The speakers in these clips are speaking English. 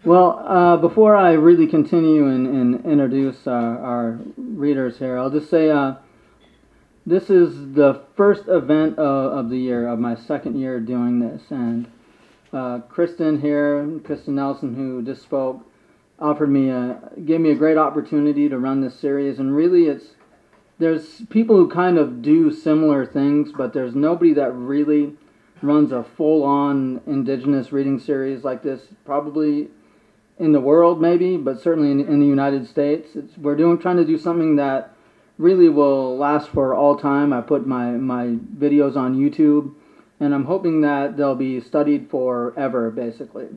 Well, before I really continue and introduce our readers here, I'll just say this is the first event of the year, of my second year doing this. And Kristen Nelson, who just spoke, gave me a great opportunity to run this series. And really, there's people who kind of do similar things, but there's nobody that really runs a full-on Indigenous reading series like this, probably in the world maybe, but certainly in the United States. We're trying to do something that really will last for all time. I put my videos on YouTube, and I'm hoping that they'll be studied forever, basically.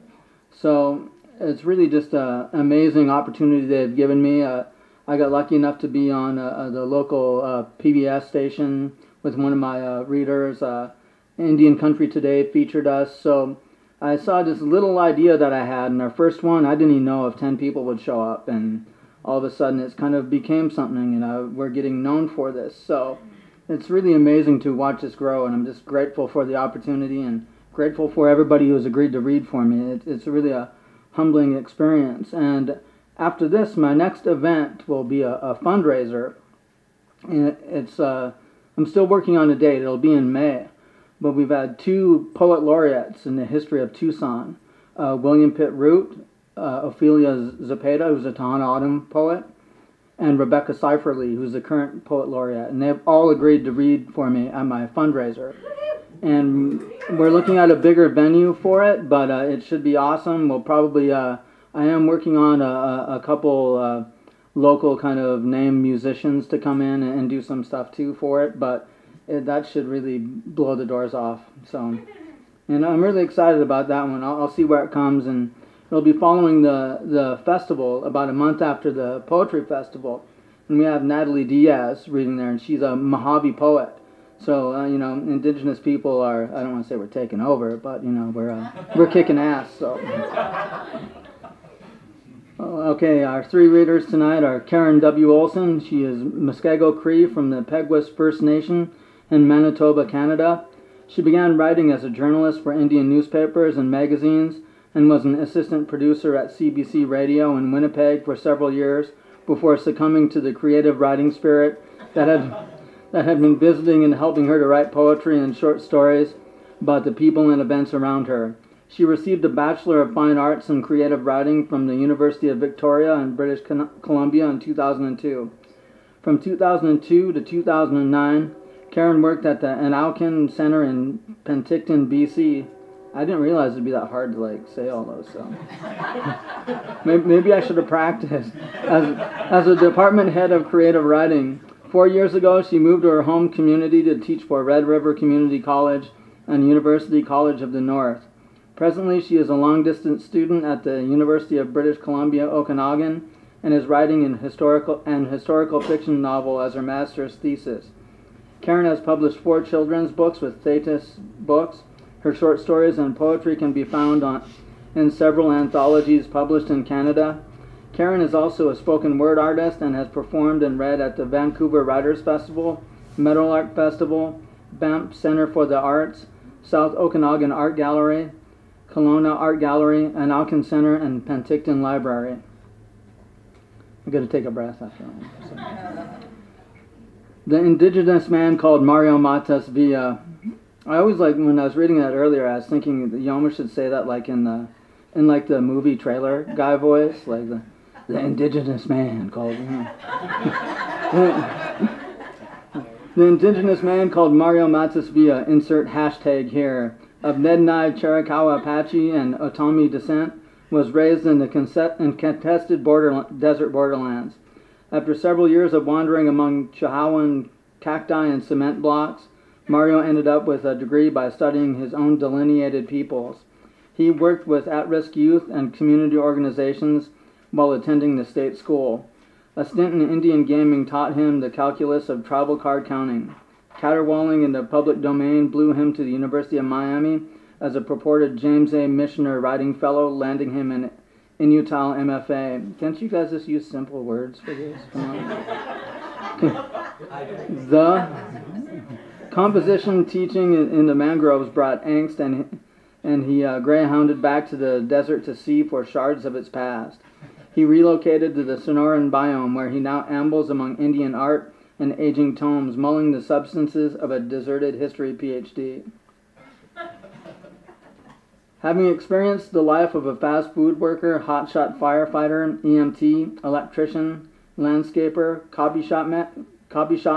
So it's really just an amazing opportunity they've given me. I got lucky enough to be on the local PBS station with one of my readers. Indian Country Today featured us, so I saw this little idea that I had, and our first one, I didn't even know if 10 people would show up, and all of a sudden it's kind of became something, and we're getting known for this. So it's really amazing to watch this grow, and I'm just grateful for the opportunity and grateful for everybody who has agreed to read for me. It's really a humbling experience. And after this, my next event will be a fundraiser, and I'm still working on a date. It'll be in May. But we've had 2 poet laureates in the history of Tucson, William Pitt Root, Ophelia Zepeda, who's a Tohono O'odham poet, and Rebecca Seiferle, who's the current poet laureate. And they've all agreed to read for me at my fundraiser. And we're looking at a bigger venue for it, but it should be awesome. We'll probably, I am working on a couple local kind of name musicians to come in and do some stuff too for it, but that should really blow the doors off. So, and I'm really excited about that one. I'll see where it comes, and it'll be following the festival about a month after the poetry festival. And we have Natalie Diaz reading there, and she's a Mojave poet. So, Indigenous people are, I don't want to say we're taking over, but, we're kicking ass, so. Okay, our 3 readers tonight are Karen W. Olson. She is Muskaigo Cree from the Peguis First Nation in Manitoba, Canada. She began writing as a journalist for Indian newspapers and magazines and was an assistant producer at CBC Radio in Winnipeg for several years before succumbing to the creative writing spirit that had been visiting and helping her to write poetry and short stories about the people and events around her. She received a Bachelor of Fine Arts in Creative Writing from the University of Victoria in British Columbia in 2002. From 2002 to 2009, Karen worked at the Anaukin Center in Penticton, BC. I didn't realize it'd be that hard to say all those. So maybe I should have practiced. As a department head of creative writing, 4 years ago she moved to her home community to teach for Red River Community College and University College of the North. Presently, she is a long-distance student at the University of British Columbia-Okanagan and is writing an historical fiction novel as her master's thesis. Karen has published 4 children's books with Thesis Books. Her short stories and poetry can be found in several anthologies published in Canada. Karen is also a spoken word artist and has performed and read at the Vancouver Writers Festival, Meadowlark Festival, Banff Center for the Arts, South Okanagan Art Gallery, Kelowna Art Gallery, Anaukin Center, and Penticton Library. I'm going to take a breath after that. The Indigenous man called Mario Matus Villa. I always when I was reading that earlier, I was thinking that you almost should say that in the movie trailer guy voice, the Indigenous man called. The Indigenous man called Mario Matus Villa, insert hashtag here, of Nedni Chiricahua Apache and Otomi descent, was raised in the contested desert borderlands. After several years of wandering among Chihuahuan cacti and cement blocks, Mario ended up with a degree by studying his own delineated peoples. He worked with at-risk youth and community organizations while attending the state school. A stint in Indian gaming taught him the calculus of tribal card counting. Caterwauling in the public domain blew him to the University of Miami as a purported James A. Michener writing fellow, landing him an Inutal MFA. Can't you guys just use simple words for this? The composition teaching in the mangroves brought angst and and he greyhounded back to the desert to sea for shards of its past. He relocated to the Sonoran biome, where he now ambles among Indian art and aging tomes, mulling the substances of a deserted history PhD. Having experienced the life of a fast food worker, hotshot firefighter, EMT, electrician, landscaper, coffee shop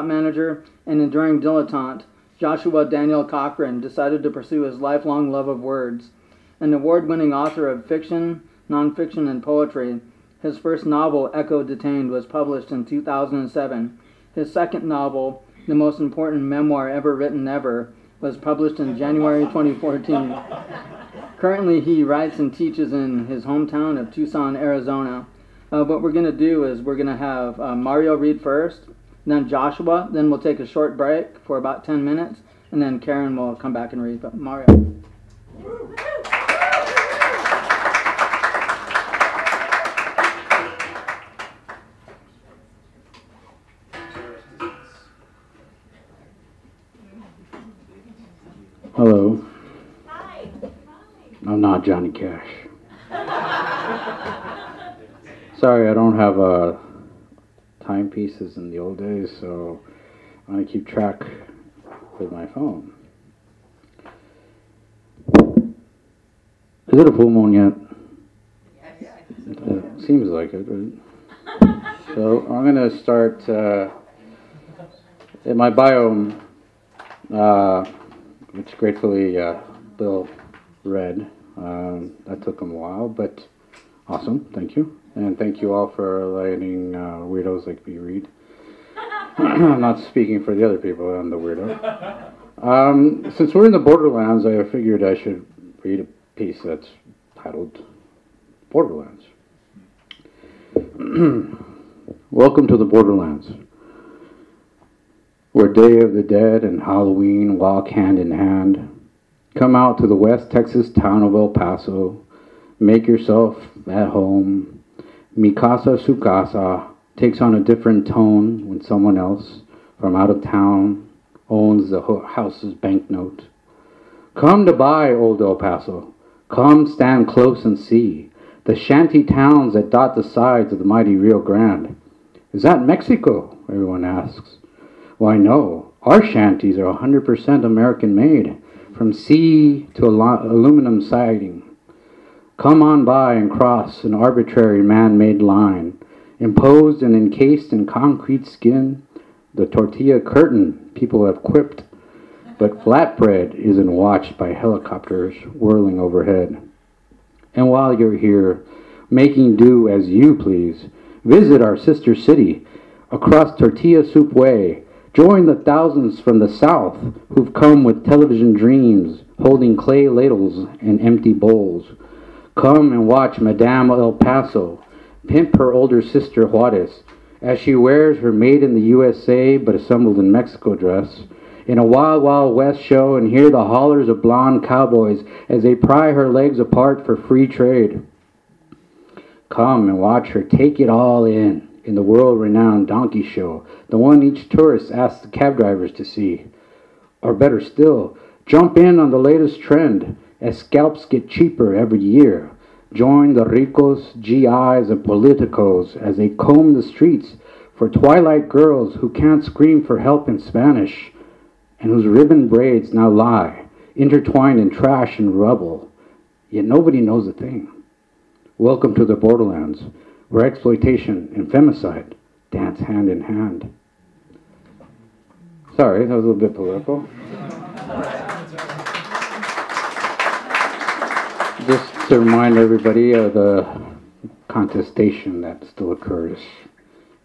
manager, and enduring dilettante, Joshua Daniel Cochran decided to pursue his lifelong love of words. An award-winning author of fiction, nonfiction, and poetry, his first novel, Echo Detained, was published in 2007. His second novel, the most important memoir ever written ever, was published in January 2014. Currently, he writes and teaches in his hometown of Tucson, Arizona. What we're going to do is we're going to have Mario read first, then Joshua, then we'll take a short break for about 10 minutes, and then Karen will come back and read. But Mario. Hello. Hi. I'm not Johnny Cash. Sorry, I don't have timepieces in the old days, so I'm going to keep track with my phone. Is it a full moon yet? Yes. It seems like it, right? So I'm going to start in my biome, which gratefully Bill read. That took him a while, but awesome, thank you. And thank you all for letting weirdos like me read. I'm not speaking for the other people, I'm the weirdo. Since we're in the borderlands, I figured I should read a piece that's titled Borderlands. Welcome to the Borderlands, where Day of the Dead and Halloween walk hand in hand. Come out to the West Texas town of El Paso. Make yourself at home. Mi casa, su casa takes on a different tone when someone else from out of town owns the house's banknote. Come to buy, old El Paso. Come stand close and see the shanty towns that dot the sides of the mighty Rio Grande. Is that Mexico? Everyone asks. Why, no. Our shanties are 100% American-made, from sea to aluminum siding. Come on by and cross an arbitrary man-made line, imposed and encased in concrete skin, the tortilla curtain people have quipped, but flatbread isn't watched by helicopters whirling overhead. And while you're here, making do as you please, visit our sister city across Tortilla Soup Way. Join the thousands from the south who've come with television dreams, holding clay ladles and empty bowls. Come and watch Madame El Paso pimp her older sister Juarez as she wears her made in the USA but assembled in Mexico dress in a Wild Wild West show, and hear the hollers of blonde cowboys as they pry her legs apart for free trade. Come and watch her take it all in the world-renowned donkey show, the one each tourist asks the cab drivers to see. Or better still, jump in on the latest trend as scalps get cheaper every year. Join the ricos, GIs, and politicos as they comb the streets for twilight girls who can't scream for help in Spanish and whose ribbon braids now lie, intertwined in trash and rubble, yet nobody knows a thing. Welcome to the Borderlands, where exploitation and femicide dance hand in hand. Sorry, that was a little bit political. Just to remind everybody of the contestation that still occurs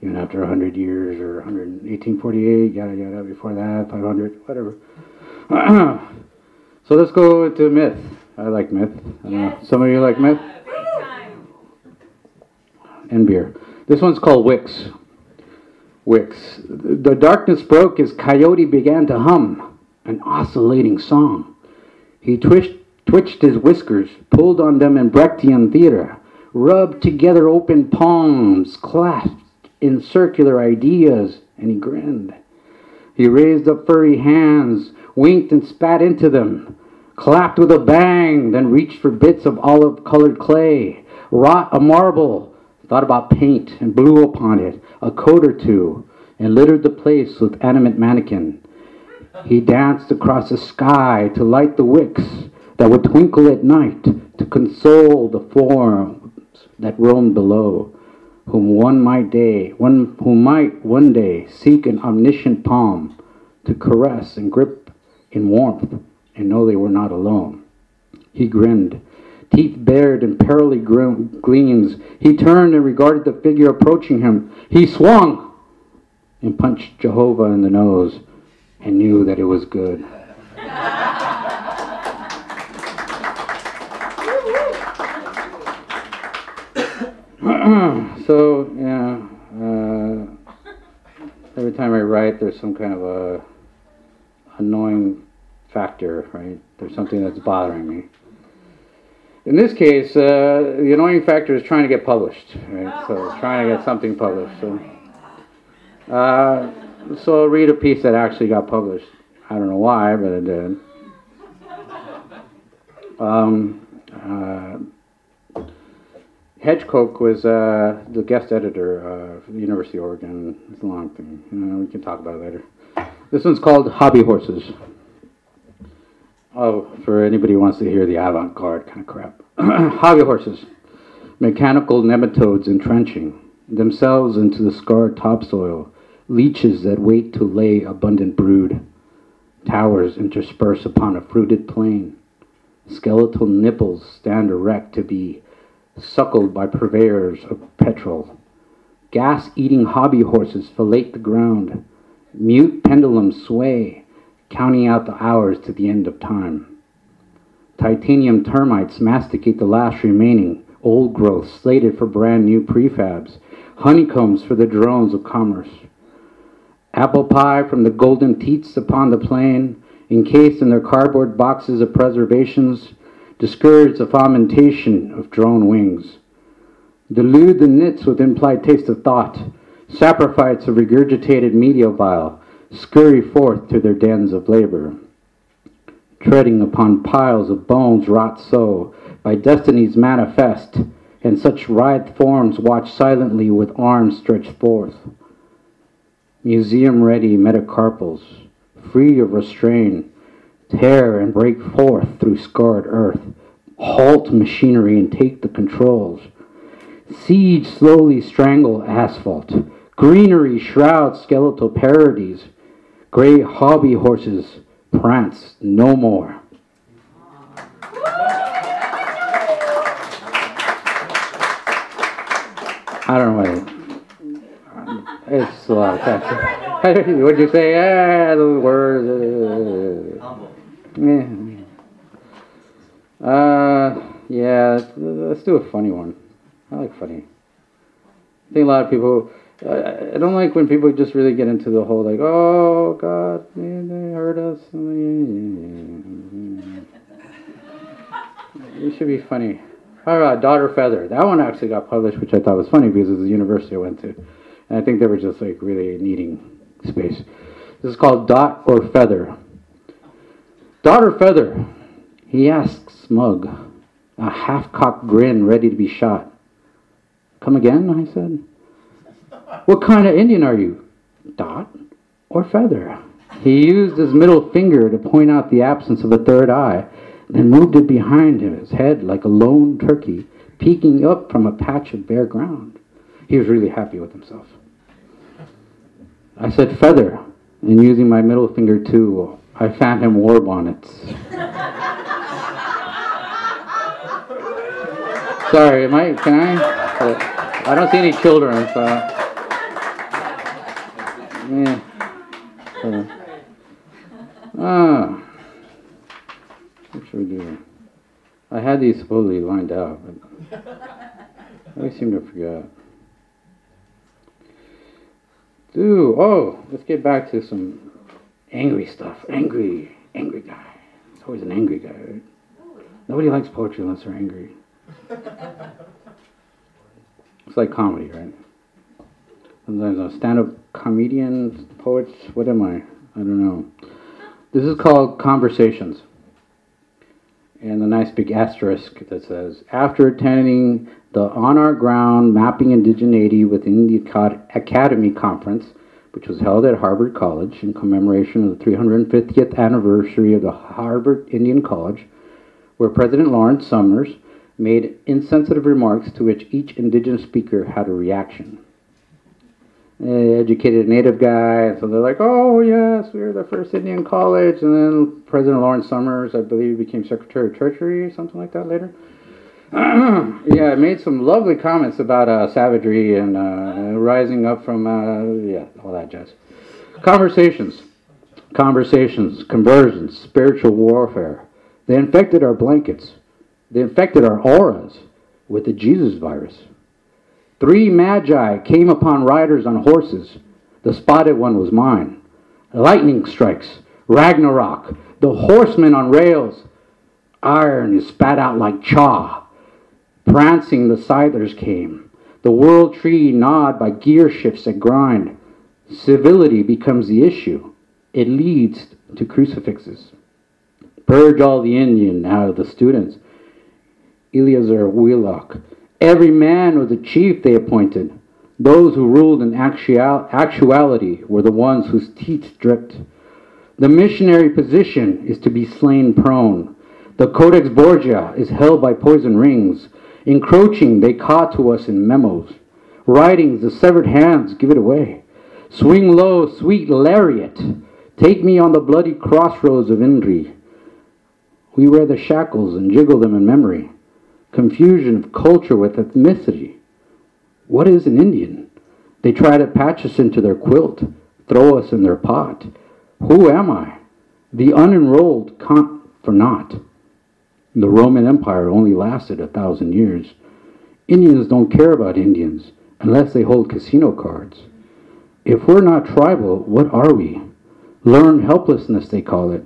even after 100 years, or 1848, yada yada, before that, 500, whatever. So let's go into myth. I like myth. Yes. Some of you like myth? And beer. This one's called Wicks. Wicks. The darkness broke as Coyote began to hum an oscillating song. He twitched his whiskers, pulled on them in Brechtian theater, rubbed together open palms, clasped in circular ideas, and he grinned. He raised up furry hands, winked and spat into them. clapped with a bang, then reached for bits of olive-colored clay, wrought a marble, thought about paint and blew upon it a coat or two, and littered the place with animate mannequin. He danced across the sky to light the wicks that would twinkle at night to console the forms that roamed below, whom one might one day seek an omniscient palm to caress and grip in warmth and know they were not alone. He grinned, teeth bared in pearly gleams. He turned and regarded the figure approaching him. He swung and punched Jehovah in the nose and knew that it was good. So, yeah, every time I write, there's some kind of a annoying factor, right? There's something that's bothering me. In this case, the annoying factor is trying to get published, right? So, trying to get something published. So I'll read a piece that actually got published. I don't know why, but it did. Hedgecock was the guest editor of the University of Oregon. It's a long thing. We can talk about it later. This one's called Hobby Horses. Oh, for anybody who wants to hear the avant-garde kind of crap. Hobby horses. Mechanical nematodes entrenching themselves into the scarred topsoil. Leeches that wait to lay abundant brood. Towers intersperse upon a fruited plain. Skeletal nipples stand erect to be suckled by purveyors of petrol. Gas-eating hobby horses fillet the ground. Mute pendulums sway, counting out the hours to the end of time. Titanium termites masticate the last remaining old growth slated for brand new prefabs. Honeycombs for the drones of commerce. Apple pie from the golden teats upon the plain, encased in their cardboard boxes of preservations, discourage the fomentation of drone wings. Delude the nits with implied taste of thought, saprophytes of regurgitated media bile, scurry forth to their dens of labor. Treading upon piles of bones wrought so by destinies manifest, and such writhed forms watch silently with arms stretched forth. Museum-ready metacarpals, free of restraint, tear and break forth through scarred earth, halt machinery and take the controls. Siege slowly strangle asphalt, greenery shroud skeletal parodies, gray hobby horses prance no more. I don't know what it's a lot of text. What'd you say? Those words. Yeah, let's do a funny one. I like funny. I think a lot of people, I don't like when people just really get into the whole like, oh God, man, they hurt us. It should be funny. How about Daughter Feather? That one actually got published, which I thought was funny because it's the university I went to. And I think they were just like really needing space. This is called Dot or Feather. Daughter Feather, he asked smug, a half-cocked grin ready to be shot. Come again, I said. What kind of Indian are you? Dot or Feather? He used his middle finger to point out the absence of a third eye, then moved it behind his head like a lone turkey, peeking up from a patch of bare ground. He was really happy with himself. I said Feather, and using my middle finger too, I found him war bonnets. Sorry, can I? I don't see any children, so. Yeah. What should we do? I had these supposedly lined out, but I always seem to forget. Let's get back to some angry stuff. Angry guy. It's always an angry guy, right? Nobody likes poetry unless they're angry. It's like comedy, right? Sometimes a stand-up comedian, poets, what am I? I don't know. This is called Conversations. and a nice big asterisk that says, after attending the On Our Ground Mapping Indigeneity within the Academy Conference, which was held at Harvard College in commemoration of the 350th anniversary of the Harvard Indian College, where President Lawrence Summers made insensitive remarks to which each Indigenous speaker had a reaction. They educated a Native guy, so they're like, oh yes, we were the first Indian college, and then President Lawrence Summers, I believe, became Secretary of Treasury or something like that later. Yeah, made some lovely comments about savagery and rising up from, yeah, all that jazz. Conversations, conversions, spiritual warfare. They infected our blankets. They infected our auras with the Jesus virus. 3 magi came upon riders on horses. The spotted one was mine. Lightning strikes, Ragnarok, the horsemen on rails. Iron is spat out like chaw. Prancing the sidlers came. The world tree gnawed by gear shifts that grind. Civility becomes the issue. It leads to crucifixes. Purge all the Indian out of the students. Eleazar Wheelock. Every man was a chief they appointed. Those who ruled in actuality were the ones whose teeth dripped. The missionary position is to be slain prone. The Codex Borgia is held by poison rings. Encroaching they caught to us in memos. Writings, the severed hands give it away. Swing low, sweet lariat. Take me on the bloody crossroads of Indri. We wear the shackles and jiggle them in memory. Confusion of culture with ethnicity. What is an Indian? They try to patch us into their quilt, throw us in their pot. Who am I? The unenrolled count for naught. The Roman Empire only lasted 1,000 years. Indians don't care about Indians unless they hold casino cards. If we're not tribal, what are we? Learned helplessness, they call it.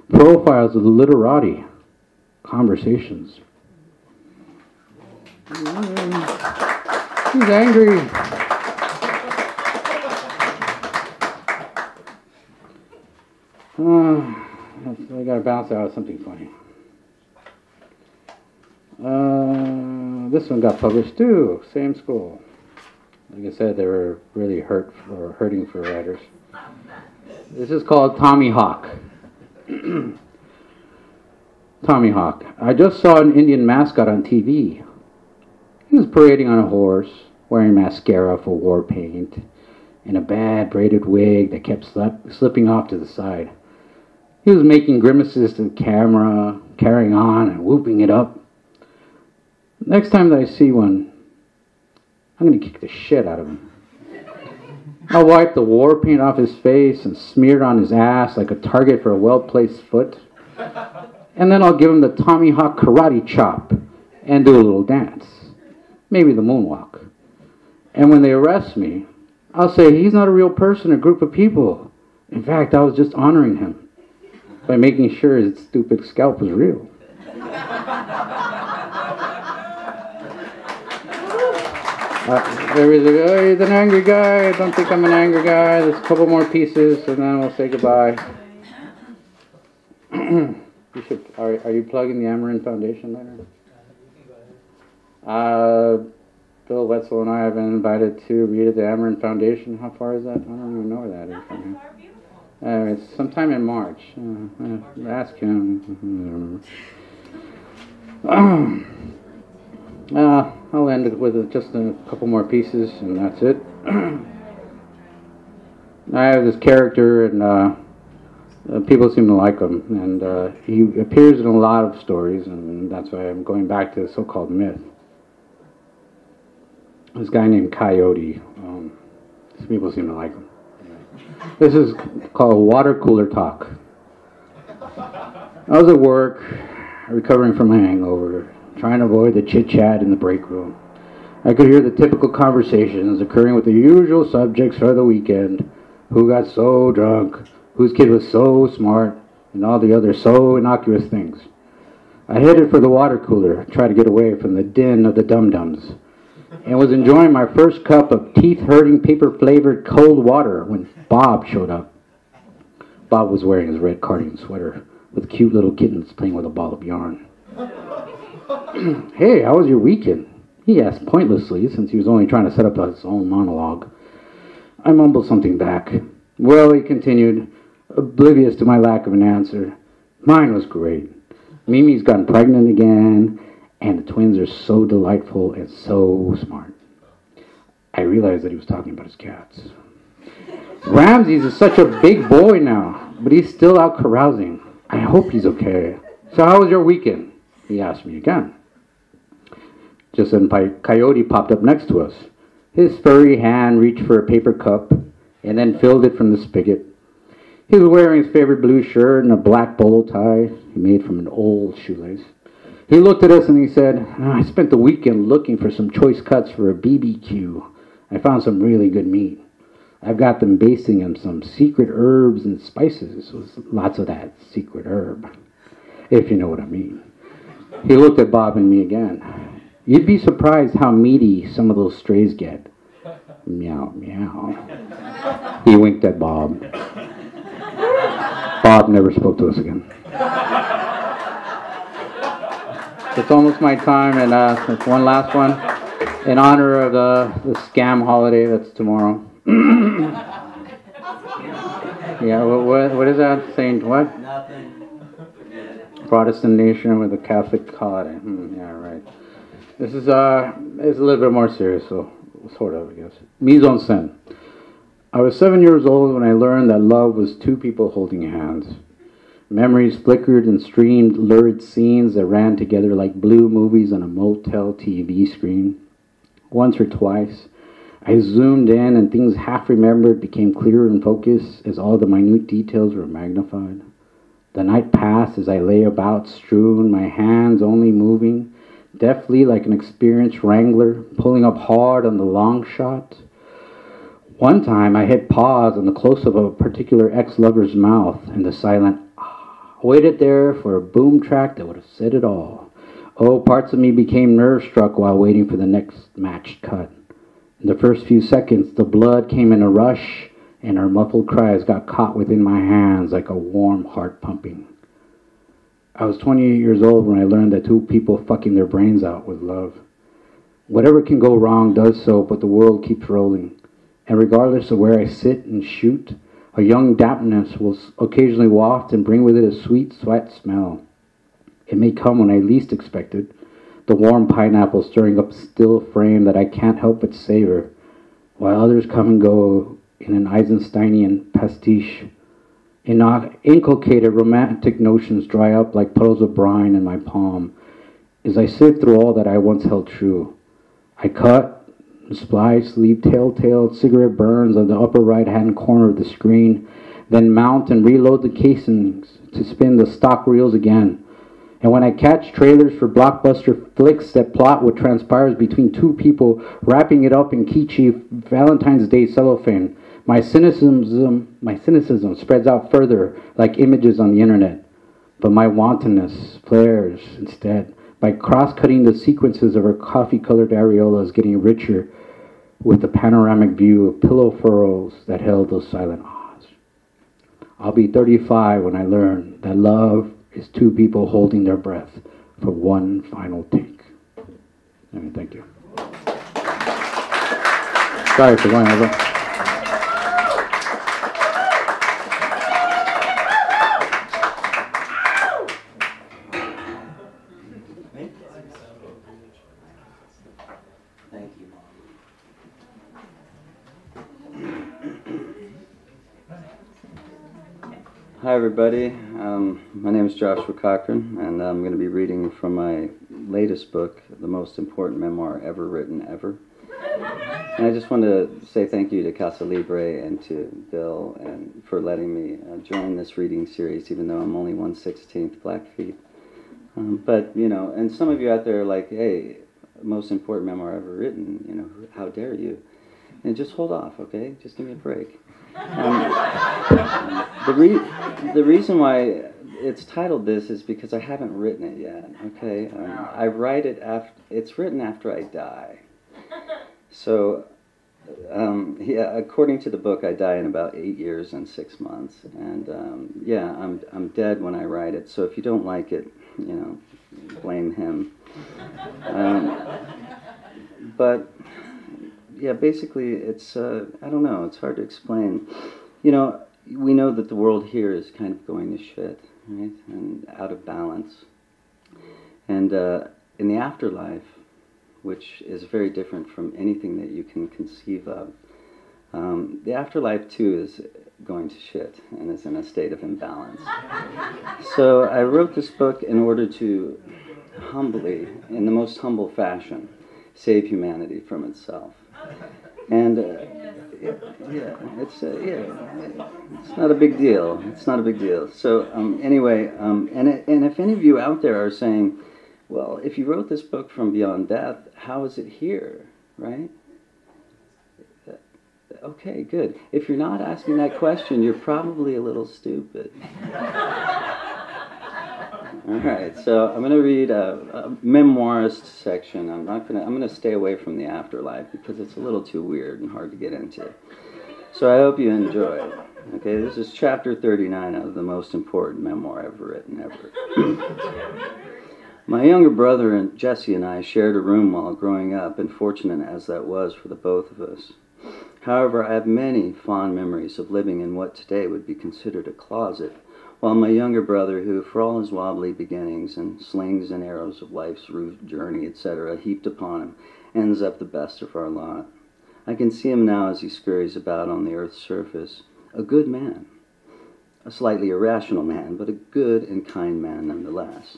Profiles of the literati. Conversations. He's angry. I gotta bounce out with something funny. This one got published too, same school. Like I said, they were really hurting for writers. This is called Tommy Hawk. Tommy Hawk. I just saw an Indian mascot on TV. He was parading on a horse, wearing mascara for war paint, and a bad braided wig that kept slipping off to the side. He was making grimaces to the camera, carrying on and whooping it up. Next time that I see one, I'm going to kick the shit out of him. I'll wipe the war paint off his face and smear it on his ass like a target for a well-placed foot. And then I'll give him the Tommy Hawk karate chop and do a little dance. Maybe the moonwalk. And when they arrest me, I'll say he's not a real person or group of people. In fact, I was just honoring him by making sure his stupid scalp was real. Everybody's like, oh, he's an angry guy. I don't think I'm an angry guy. There's a couple more pieces, and then we'll say goodbye. Are you plugging the Amarin Foundation later? Bill Wetzel and I have been invited to read at the Amarin Foundation. How far is that? I don't even know where that is from here. It's sometime in March. Ask him. I'll end it with just a couple more pieces, and that's it. I have this character, and people seem to like him, and he appears in a lot of stories, and that's why I'm going back to the so-called myth. This guy named Coyote. Some people seem to like him. This is called Water Cooler Talk. I was at work, recovering from a hangover, trying to avoid the chit-chat in the break room. I could hear the typical conversations occurring with the usual subjects for the weekend. Who got so drunk, whose kid was so smart, and all the other so innocuous things. I headed for the water cooler, tried to get away from the din of the dum-dums, and was enjoying my first cup of teeth-hurting, paper-flavored cold water when Bob showed up. Bob was wearing his red cardigan sweater with cute little kittens playing with a ball of yarn. "Hey, how was your weekend?" he asked pointlessly, since he was only trying to set up his own monologue. I mumbled something back. "Well," he continued, oblivious to my lack of an answer, "mine was great. Mimi's gotten pregnant again, and the twins are so delightful and so smart." I realized that he was talking about his cats. "Ramses is such a big boy now, but he's still out carousing. I hope he's okay. So how was your weekend?" he asked me again. Just then Coyote popped up next to us. His furry hand reached for a paper cup and then filled it from the spigot. He was wearing his favorite blue shirt and a black bolo tie he made from an old shoelace. He looked at us and he said, "I spent the weekend looking for some choice cuts for a BBQ. I found some really good meat. I've got them basting in some secret herbs and spices with lots of that secret herb, if you know what I mean." He looked at Bob and me again. "You'd be surprised how meaty some of those strays get." Meow, meow. He winked at Bob. Bob never spoke to us again. It's almost my time, and it's one last one in honor of the scam holiday that's tomorrow. Yeah, what is that? Saint what? Nothing. Protestant nation with a Catholic holiday. Yeah, right. This is it's a little bit more serious, so sort of, I guess. Mise en scène. I was 7 years old when I learned that love was two people holding hands. Memories flickered and streamed lurid scenes that ran together like blue movies on a motel TV screen. Once or twice, I zoomed in and things half remembered became clearer in focus as all the minute details were magnified. The night passed as I lay about strewn, my hands only moving, deftly like an experienced wrangler, pulling up hard on the long shot. One time I hit pause on the close of a particular ex-lover's mouth, and the silent waited there for a boom track that would have said it all. Oh, parts of me became nerve-struck while waiting for the next matched cut. In the first few seconds, the blood came in a rush, and our muffled cries got caught within my hands like a warm heart pumping. I was 28 years old when I learned that two people fucking their brains out with love. Whatever can go wrong does so, but the world keeps rolling. And regardless of where I sit and shoot, a young dampness will occasionally waft and bring with it a sweet sweat smell. It may come when I least expect it, the warm pineapple stirring up a still frame that I can't help but savor, while others come and go in an Eisensteinian pastiche. Inculcated romantic notions dry up like puddles of brine in my palm as I sift through all that I once held true. I cut, splice, leave telltale cigarette burns on the upper right-hand corner of the screen, then mount and reload the casings to spin the stock reels again. And when I catch trailers for blockbuster flicks that plot what transpires between two people wrapping it up in kitschy Valentine's Day cellophane, my cynicism spreads out further like images on the internet. But my wantonness flares instead by cross-cutting the sequences of her coffee-colored areolas, getting richer with the panoramic view of pillow furrows that held those silent ahs. I'll be 35 when I learn that love is two people holding their breath for one final take. Thank you. Sorry for going over. Hi everybody, my name is Joshua Cochran, and I'm going to be reading from my latest book, The Most Important Memoir Ever Written Ever. And I just want to say thank you to Casa Libre and to Bill and for letting me join this reading series, even though I'm only 1/16 Blackfeet. But, you know, and some of you out there are like, hey, most important memoir ever written, you know, how dare you? And just hold off, okay? Just give me a break. The reason why it's titled this is because I haven't written it yet, okay? I write it after, it's written after I die. So yeah, according to the book, I die in about 8 years and 6 months. And yeah, I'm dead when I write it. So if you don't like it, you know, blame him. But yeah, basically, it's I don't know. It's hard to explain. You know, we know that the world here is kind of going to shit, right, and out of balance. And in the afterlife, which is very different from anything that you can conceive of, the afterlife too is going to shit and is in a state of imbalance. So I wrote this book in order to humbly, in the most humble fashion, save humanity from itself. And it's not a big deal. It's not a big deal. So anyway, and if any of you out there are saying, well, if you wrote this book from beyond death, how is it here, right? Okay, good. If you're not asking that question, you're probably a little stupid. All right, so I'm going to read a memoirist section. I'm going to stay away from the afterlife because it's a little too weird and hard to get into. So I hope you enjoy it. Okay, this is chapter 39 of the most important memoir ever written, ever. My younger brother and Jesse and I shared a room while growing up, and fortunate as that was for the both of us. However, I have many fond memories of living in what today would be considered a closet, while my younger brother, who, for all his wobbly beginnings and slings and arrows of life's route, journey, etc., heaped upon him, ends up the best of our lot. I can see him now as he scurries about on the earth's surface, a good man. A slightly irrational man, but a good and kind man nonetheless.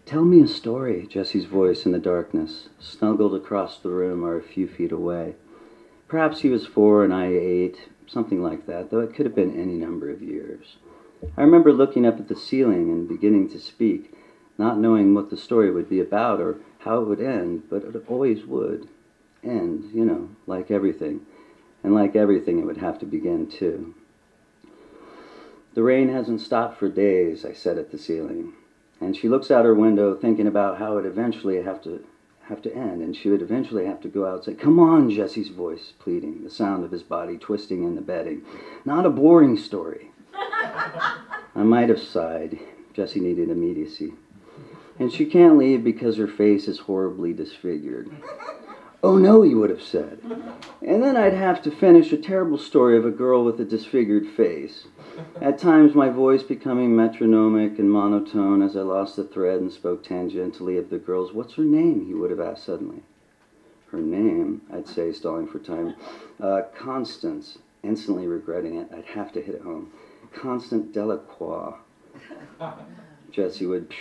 "Tell me a story," Jesse's voice in the darkness, snuggled across the room or a few feet away. Perhaps he was 4 and I 8, something like that, though it could have been any number of years. I remember looking up at the ceiling and beginning to speak, not knowing what the story would be about or how it would end, but it always would end, you know, like everything. And like everything, it would have to begin too. "The rain hasn't stopped for days," I said at the ceiling. And she looks out her window thinking about how it eventually have to end, and she would eventually have to go out and say, "Come on," Jesse's voice pleading, the sound of his body twisting in the bedding. "Not a boring story." I might have sighed. Jessie needed immediacy. "And she can't leave because her face is horribly disfigured." "Oh no," he would have said. And then I'd have to finish a terrible story of a girl with a disfigured face. At times my voice becoming metronomic and monotone as I lost the thread and spoke tangentially of the girl's. "What's her name?" he would have asked suddenly. "Her name," I'd say, stalling for time. "Constance," instantly regretting it. I'd have to hit it home. "Constance Delacroix." Jessie would,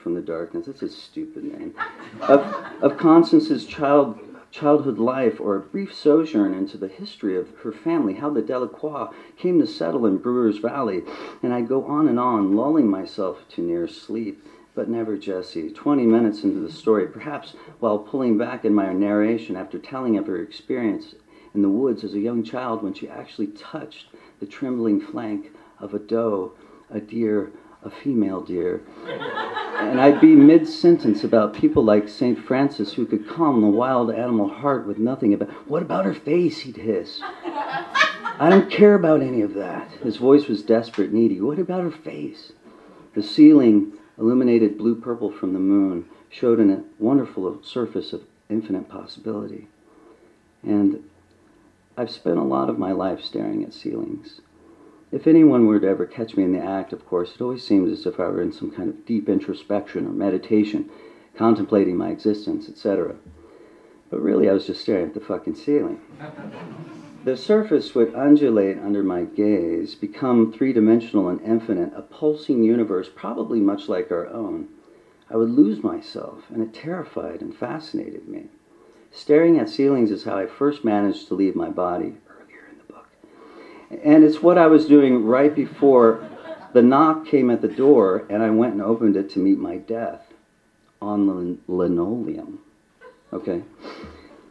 from the darkness, "That's a stupid name." Of Constance's childhood life, or a brief sojourn into the history of her family, how the Delacroix came to settle in Brewer's Valley, and I'd go on and on, lulling myself to near sleep, but never Jessie. 20 minutes into the story, perhaps while pulling back in my narration after telling of her experience in the woods as a young child when she actually touched the trembling flank of a doe, a deer, a female deer. And I'd be mid-sentence about people like St. Francis who could calm the wild animal heart with nothing about, "What about her face?" he'd hiss. "I don't care about any of that." His voice was desperate, needy. "What about her face?" The ceiling, illuminated blue-purple from the moon, showed a wonderful surface of infinite possibility. And I've spent a lot of my life staring at ceilings. If anyone were to ever catch me in the act, of course, it always seems as if I were in some kind of deep introspection or meditation, contemplating my existence, etc. But really, I was just staring at the fucking ceiling. The surface would undulate under my gaze, become three-dimensional and infinite, a pulsing universe probably much like our own. I would lose myself, and it terrified and fascinated me. Staring at ceilings is how I first managed to leave my body. And it's what I was doing right before the knock came at the door, and I went and opened it to meet my death on linoleum. Okay?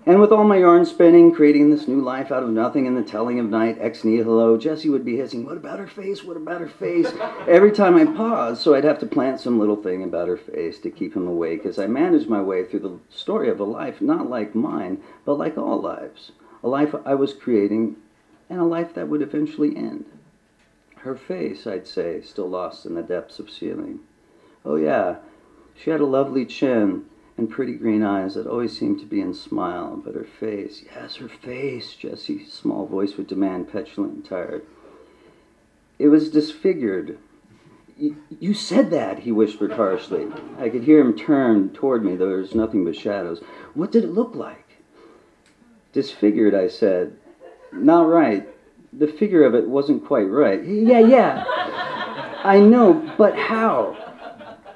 And with all my yarn spinning, creating this new life out of nothing in the telling of night, ex nihilo, Jessie would be hissing, "What about her face? What about her face?" every time I paused, so I'd have to plant some little thing about her face to keep him awake as I managed my way through the story of a life not like mine, but like all lives. a life I was creating, and a life that would eventually end. Her face, I'd say, still lost in the depths of ceiling. Oh yeah, she had a lovely chin and pretty green eyes that always seemed to be in smile, but her face, yes, her face, Jesse's small voice would demand, petulant and tired. It was disfigured. You said that, he whispered harshly. I could hear him turn toward me, though there was nothing but shadows. What did it look like? Disfigured, I said. Not right. The figure of it wasn't quite right. Yeah. I know, but how?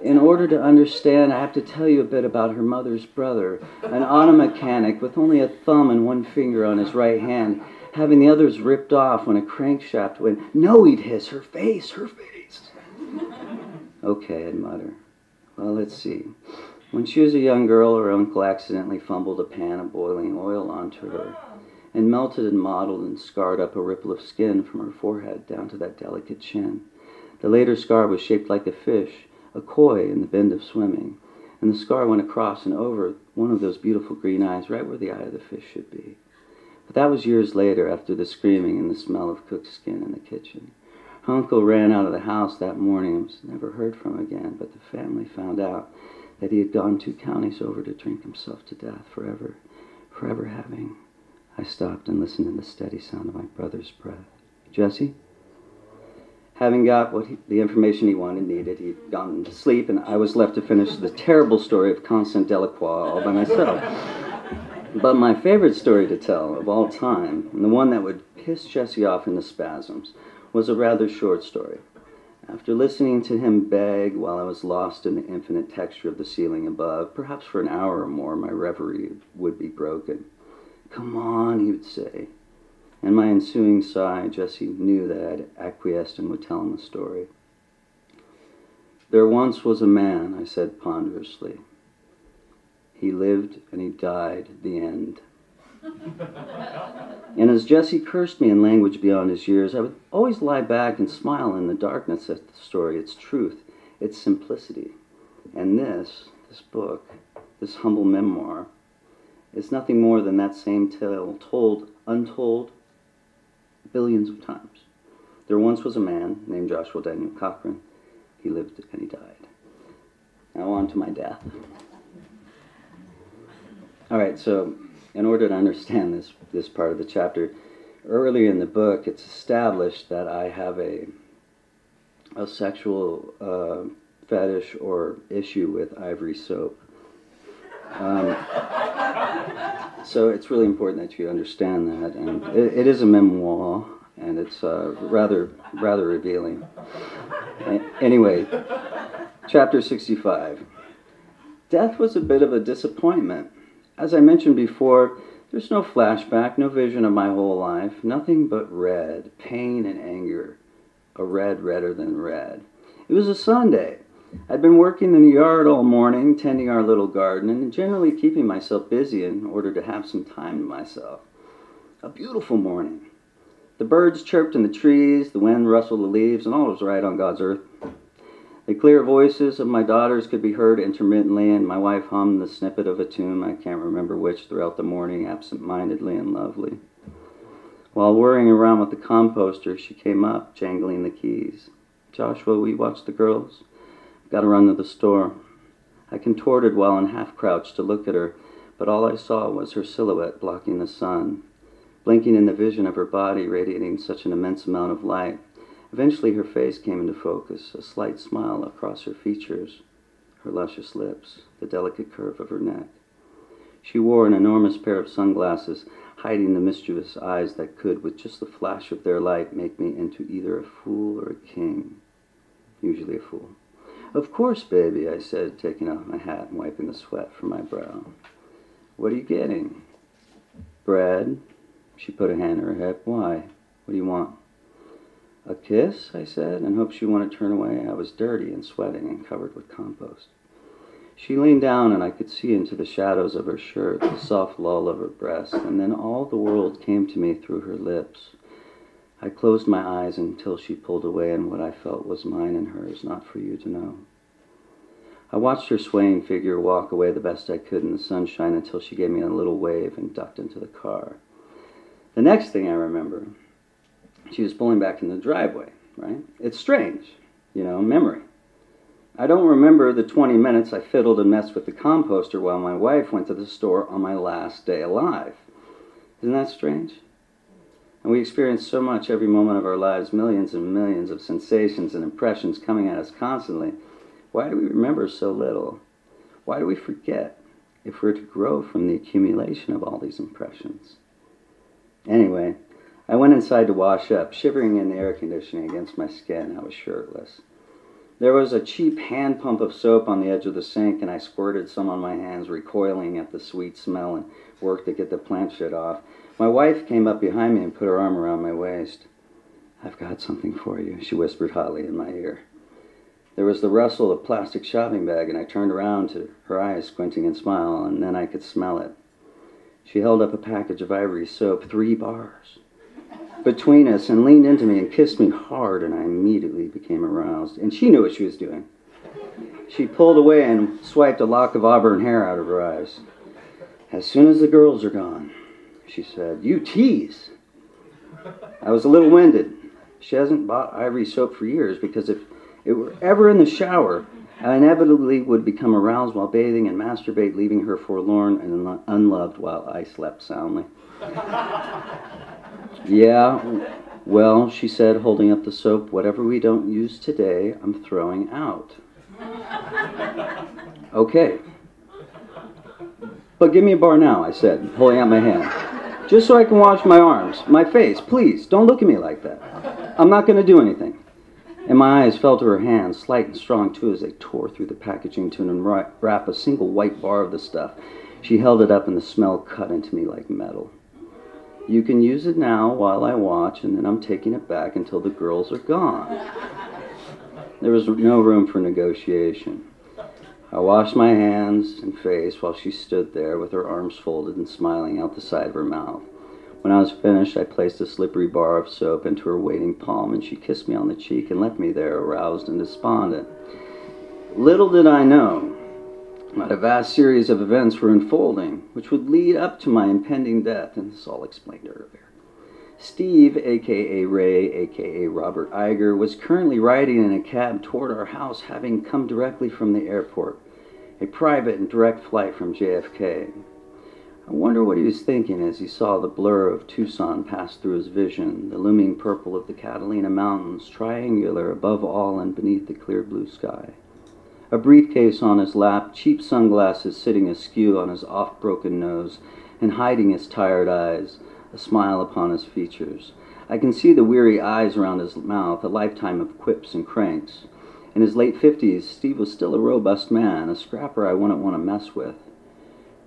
In order to understand, I have to tell you a bit about her mother's brother, an auto mechanic with only a thumb and one finger on his right hand, having the others ripped off when a crankshaft went. No, he'd hiss. Her face. Okay, I'd mutter. Well, let's see. When she was a young girl, her uncle accidentally fumbled a pan of boiling oil onto her and melted and mottled and scarred up a ripple of skin from her forehead down to that delicate chin. The later scar was shaped like a fish, a koi in the bend of swimming, and the scar went across and over one of those beautiful green eyes right where the eye of the fish should be. But that was years later, after the screaming and the smell of cooked skin in the kitchen. Her uncle ran out of the house that morning and was never heard from again, but the family found out that he had gone 2 counties over to drink himself to death forever having. I stopped and listened to the steady sound of my brother's breath. Jesse? Having got the information he needed, he'd gone to sleep, and I was left to finish the terrible story of Constant Delacroix all by myself. But my favorite story to tell of all time, and the one that would piss Jesse off into spasms, was a rather short story. After listening to him beg while I was lost in the infinite texture of the ceiling above, perhaps for an hour or more, my reverie would be broken. Come on, he would say. And my ensuing sigh, Jesse knew that I'd acquiesced and would tell him the story. There once was a man, I said ponderously. He lived and he died, the end. And as Jesse cursed me in language beyond his years, I would always lie back and smile in the darkness at the story, its truth, its simplicity. And this book, this humble memoir, is nothing more than that same tale told, untold, billions of times. There once was a man named Joshua Daniel Cochran. He lived and he died. Now on to my death. All right, so in order to understand this part of the chapter, earlier in the book, it's established that I have a sexual fetish or issue with ivory soap. So it's really important that you understand that, and it is a memoir, and it's rather revealing. Anyway, chapter 65. Death was a bit of a disappointment. As I mentioned before, there's no flashback, no vision of my whole life, nothing but red, pain and anger, a red redder than red. It was a Sunday. I'd been working in the yard all morning, tending our little garden, and generally keeping myself busy in order to have some time to myself. A beautiful morning. The birds chirped in the trees, the wind rustled the leaves, and all was right on God's earth. The clear voices of my daughters could be heard intermittently, and my wife hummed the snippet of a tune, I can't remember which, throughout the morning, absent-mindedly and lovely. While worrying around with the composter, she came up, jangling the keys. Joshua, will you watch the girls? Got to run to the store. I contorted while in half-crouch to look at her, but all I saw was her silhouette blocking the sun, blinking in the vision of her body radiating such an immense amount of light. Eventually her face came into focus, a slight smile across her features, her luscious lips, the delicate curve of her neck. She wore an enormous pair of sunglasses, hiding the mischievous eyes that could, with just the flash of their light, make me into either a fool or a king. Usually a fool. Of course, baby, I said, taking off my hat and wiping the sweat from my brow. What are you getting? Bread? She put a hand on her hip. Why? What do you want? A kiss, I said, and hoped she wouldn't turn away. I was dirty and sweating and covered with compost. She leaned down, and I could see into the shadows of her shirt, the soft lull of her breast, and then all the world came to me through her lips. I closed my eyes until she pulled away, and what I felt was mine and hers, not for you to know. I watched her swaying figure walk away the best I could in the sunshine until she gave me a little wave and ducked into the car. The next thing I remember, she was pulling back in the driveway, right? It's strange, memory. I don't remember the 20 minutes I fiddled and messed with the composter while my wife went to the store on my last day alive. Isn't that strange? And we experience so much every moment of our lives, millions and millions of sensations and impressions coming at us constantly. Why do we remember so little? Why do we forget if we're to grow from the accumulation of all these impressions? Anyway, I went inside to wash up, shivering in the air conditioning against my skin. I was shirtless. There was a cheap hand pump of soap on the edge of the sink, and I squirted some on my hands, recoiling at the sweet smell, and worked to get the plant shit off. My wife came up behind me and put her arm around my waist. "I've got something for you," she whispered hotly in my ear. There was the rustle of a plastic shopping bag, and I turned around to her eyes squinting and smile, and then I could smell it. She held up a package of Ivory soap, 3 bars, between us, and leaned into me and kissed me hard, and I immediately became aroused. And she knew what she was doing. She pulled away and swiped a lock of auburn hair out of her eyes. "As soon as the girls are gone," she said. "You tease." I was a little winded. She hasn't bought Ivory soap for years, because if it were ever in the shower, I inevitably would become aroused while bathing and masturbate, leaving her forlorn and unloved while I slept soundly. "Yeah, well," she said, holding up the soap, "whatever we don't use today, I'm throwing out." "Okay. But give me a bar now," I said, holding out my hand. "Just so I can wash my arms, my face, please. Don't look at me like that. I'm not going to do anything." And my eyes fell to her hands, slight and strong too, as they tore through the packaging to unwrap a single white bar of the stuff. She held it up, and the smell cut into me like metal. "You can use it now while I watch, and then I'm taking it back until the girls are gone." There was no room for negotiation. I washed my hands and face while she stood there with her arms folded and smiling out the side of her mouth. When I was finished, I placed a slippery bar of soap into her waiting palm, and she kissed me on the cheek and left me there, aroused and despondent. Little did I know that a vast series of events were unfolding, which would lead up to my impending death, and this all explained earlier. Steve, a.k.a. Ray, a.k.a. Robert Iger, was currently riding in a cab toward our house, having come directly from the airport, a private and direct flight from JFK. I wonder what he was thinking as he saw the blur of Tucson pass through his vision, the looming purple of the Catalina Mountains, triangular above all and beneath the clear blue sky. A briefcase on his lap, cheap sunglasses sitting askew on his oft-broken nose, and hiding his tired eyes, a smile upon his features. I can see the weary eyes around his mouth, a lifetime of quips and cranks. In his late 50s, Steve was still a robust man, a scrapper I wouldn't want to mess with.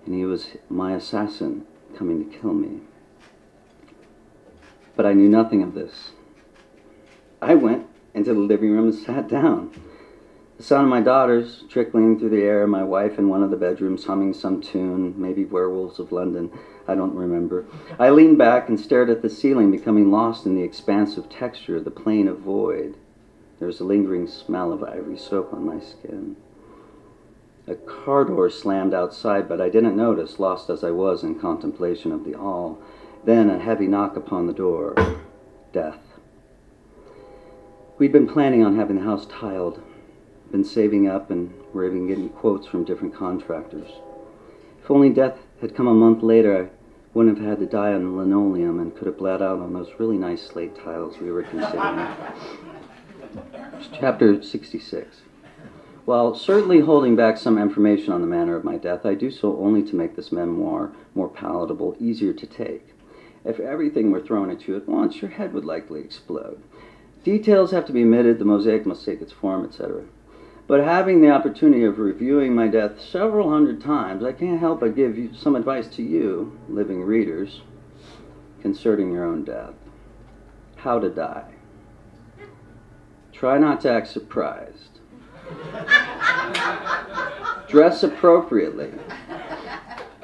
And he was my assassin, coming to kill me. But I knew nothing of this. I went into the living room and sat down. The sound of my daughters trickling through the air, my wife in one of the bedrooms humming some tune, maybe Werewolves of London, I don't remember. I leaned back and stared at the ceiling, becoming lost in the expansive texture, the plane of void. There was a lingering smell of Ivory soap on my skin. A car door slammed outside, but I didn't notice, lost as I was in contemplation of the all. Then a heavy knock upon the door. Death. We'd been planning on having the house tiled, been saving up, and were even getting quotes from different contractors. If only death had come a month later, I wouldn't have had to die on the linoleum and could have bled out on those really nice slate tiles we were considering. Chapter 66. While certainly holding back some information on the manner of my death, I do so only to make this memoir more palatable, easier to take. If everything were thrown at you at once, your head would likely explode. Details have to be omitted, the mosaic must take its form, etc. But having the opportunity of reviewing my death several hundred times, I can't help but give you some advice to you, living readers, concerning your own death. How to die. Try not to act surprised. Dress appropriately.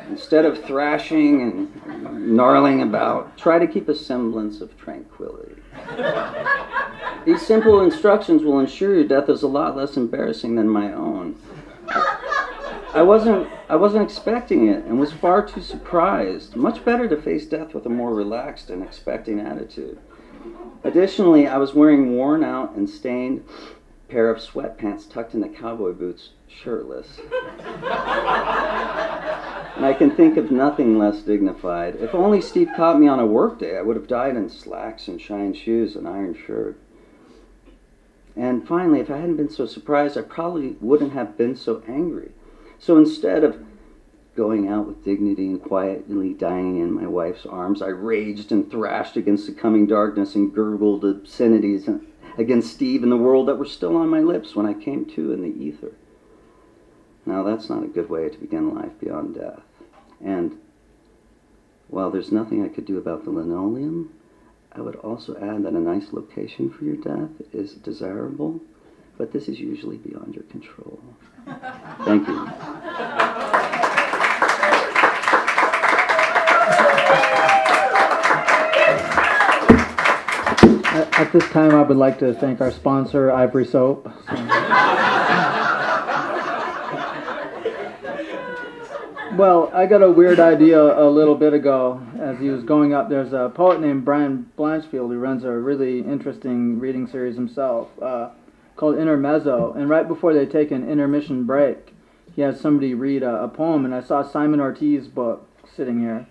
Instead of thrashing and gnarling about, try to keep a semblance of tranquility. These simple instructions will ensure your death is a lot less embarrassing than my own. I wasn't I wasn't expecting it and was far too surprised. Much better to face death with a more relaxed and expecting attitude. Additionally, I was wearing worn out and stained pair of sweatpants tucked into cowboy boots, shirtless. And I can think of nothing less dignified. If only Steve caught me on a work day, I would have died in slacks and shined shoes and iron shirt. And finally, if I hadn't been so surprised, I probably wouldn't have been so angry. So instead of going out with dignity and quietly dying in my wife's arms, I raged and thrashed against the coming darkness and gurgled obscenities against Steve and the world that were still on my lips when I came to in the ether. Now, that's not a good way to begin life beyond death. And while there's nothing I could do about the linoleum, I would also add that a nice location for your death is desirable, but this is usually beyond your control. Thank you. At this time, I would like to thank our sponsor, Ivory Soap. Well, I got a weird idea a little bit ago as he was going up. There's a poet named Brian Blanchfield who runs a really interesting reading series himself called Intermezzo. And right before they take an intermission break, he has somebody read a poem. And I saw Simon Ortiz's book sitting here.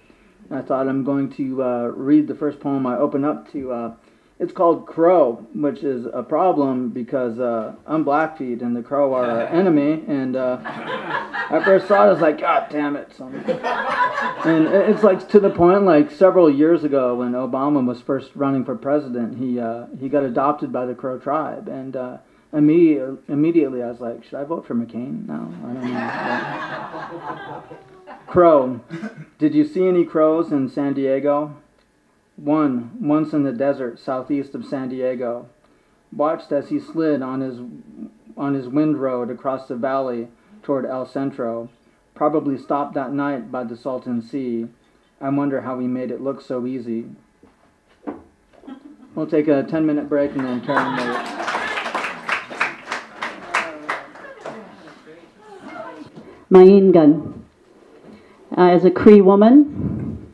And I thought I'm going to read the first poem I open up to. It's called Crow, which is a problem because I'm Blackfeet and the Crow are our enemy. And I first saw it, I was like, God damn it. And it's like to the point, like several years ago when Obama was first running for president, he got adopted by the Crow tribe. And immediately I was like, should I vote for McCain? No, I don't know. Crow. Did you see any crows in San Diego? Once in the desert southeast of San Diego. Watched as he slid on his wind road across the valley toward El Centro. Probably stopped that night by the Salton Sea. I wonder how he made it look so easy. We'll take a 10-minute break and then turn the... Maingan. As a Cree woman,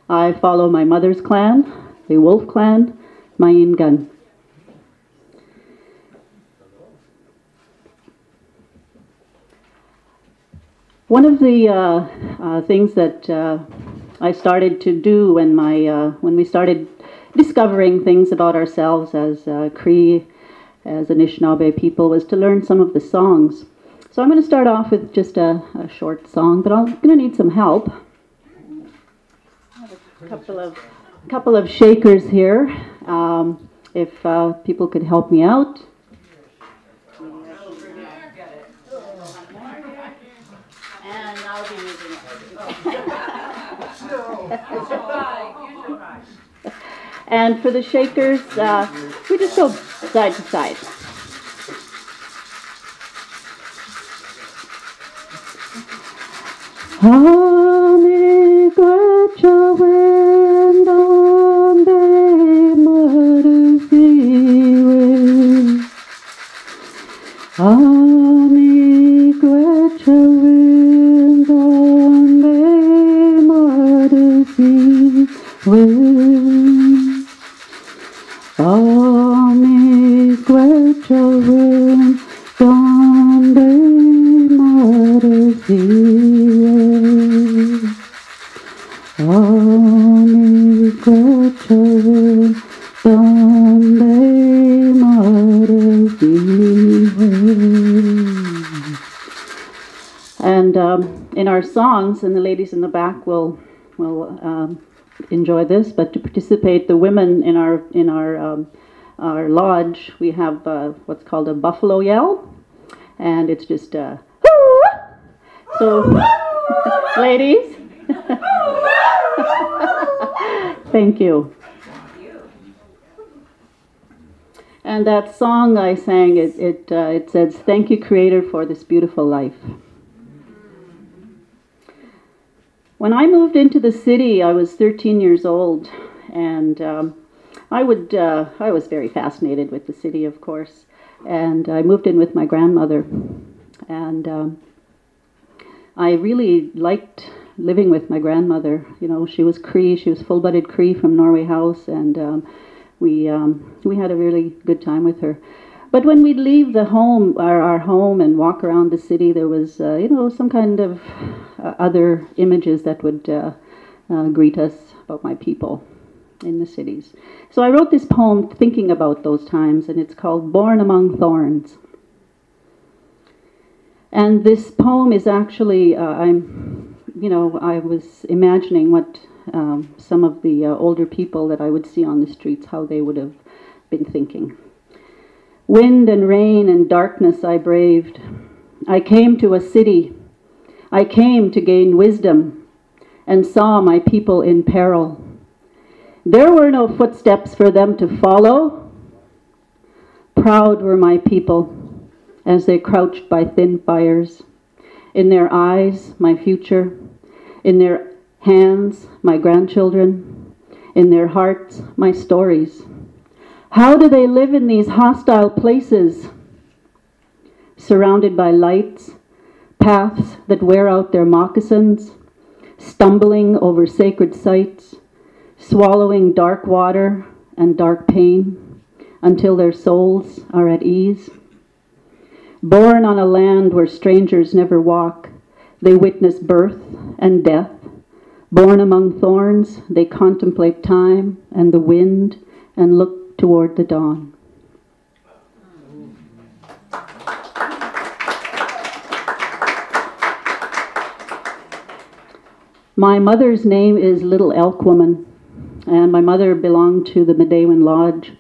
I follow my mother's clan, the Wolf clan, Maingan. One of the things that I started to do when we started discovering things about ourselves as Cree, as Anishinaabe people, was to learn some of the songs. So I'm going to start off with just a short song, but I'm going to need some help. Couple of shakers here. If people could help me out. And I'll be using it. And for the shakers, we just go side to side. And in our songs, and the ladies in the back will enjoy this, but to participate, the women in our lodge, we have what's called a buffalo yell, and it's just hoo! So ladies, thank you. And that song I sang, it says, "Thank you, Creator, for this beautiful life." When I moved into the city, I was 13 years old, and I was very fascinated with the city, of course. And I moved in with my grandmother, and I really liked living with my grandmother. You know, she was Cree. She was full-blooded Cree from Norway House, and we had a really good time with her. But when we'd leave the home, our home, and walk around the city, there was, you know, some kind of other images that would greet us about my people in the cities. So I wrote this poem thinking about those times, and it's called Born Among Thorns. And this poem is actually, I was imagining what some of the older people that I would see on the streets, how they would have been thinking. Wind and rain and darkness I braved. I came to a city. I came to gain wisdom and saw my people in peril. There were no footsteps for them to follow. Proud were my people as they crouched by thin fires. In their eyes, my future. In their hands, my grandchildren. In their hearts, my stories. How do they live in these hostile places? Surrounded by lights, paths that wear out their moccasins, stumbling over sacred sites, swallowing dark water and dark pain until their souls are at ease. Born on a land where strangers never walk, they witness birth and death. Born among thorns, they contemplate time and the wind and look toward the dawn. My mother's name is Little Elk Woman, and my mother belonged to the Medewan Lodge,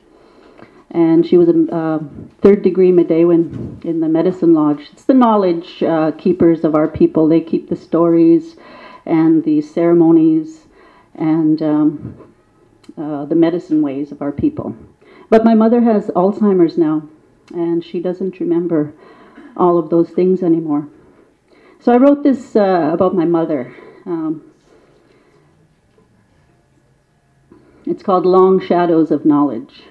and she was a third-degree Medewan in the Medicine Lodge. It's the knowledge keepers of our people. They keep the stories and the ceremonies and the medicine ways of our people. But my mother has Alzheimer's now, and she doesn't remember all of those things anymore. So I wrote this about my mother. It's called Long Shadows of Knowledge.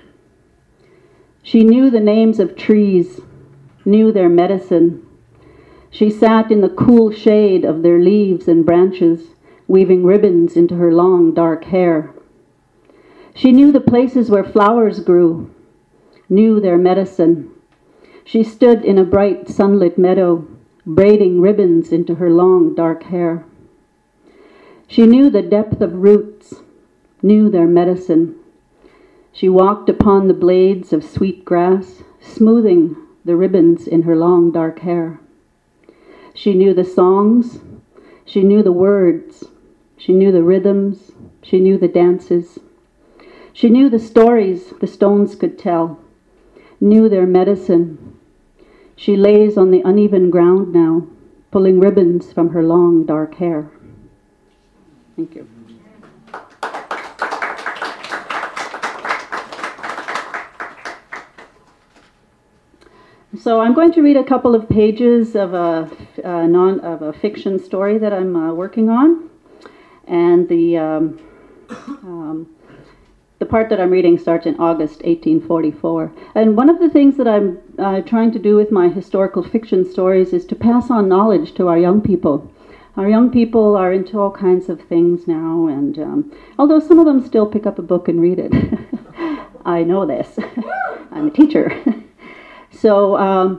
She knew the names of trees, knew their medicine. She sat in the cool shade of their leaves and branches, weaving ribbons into her long dark hair. She knew the places where flowers grew, knew their medicine. She stood in a bright sunlit meadow, braiding ribbons into her long dark hair. She knew the depth of roots, knew their medicine. She walked upon the blades of sweet grass, smoothing the ribbons in her long dark hair. She knew the songs, she knew the words, she knew the rhythms, she knew the dances. She knew the stories the stones could tell, knew their medicine. She lays on the uneven ground now, pulling ribbons from her long dark hair. Thank you. So I'm going to read a couple of pages of a fiction story that I'm working on, and the part that I'm reading starts in August 1844. And one of the things that I'm trying to do with my historical fiction stories is to pass on knowledge to our young people. Our young people are into all kinds of things now, and although some of them still pick up a book and read it. I know this. I'm a teacher. So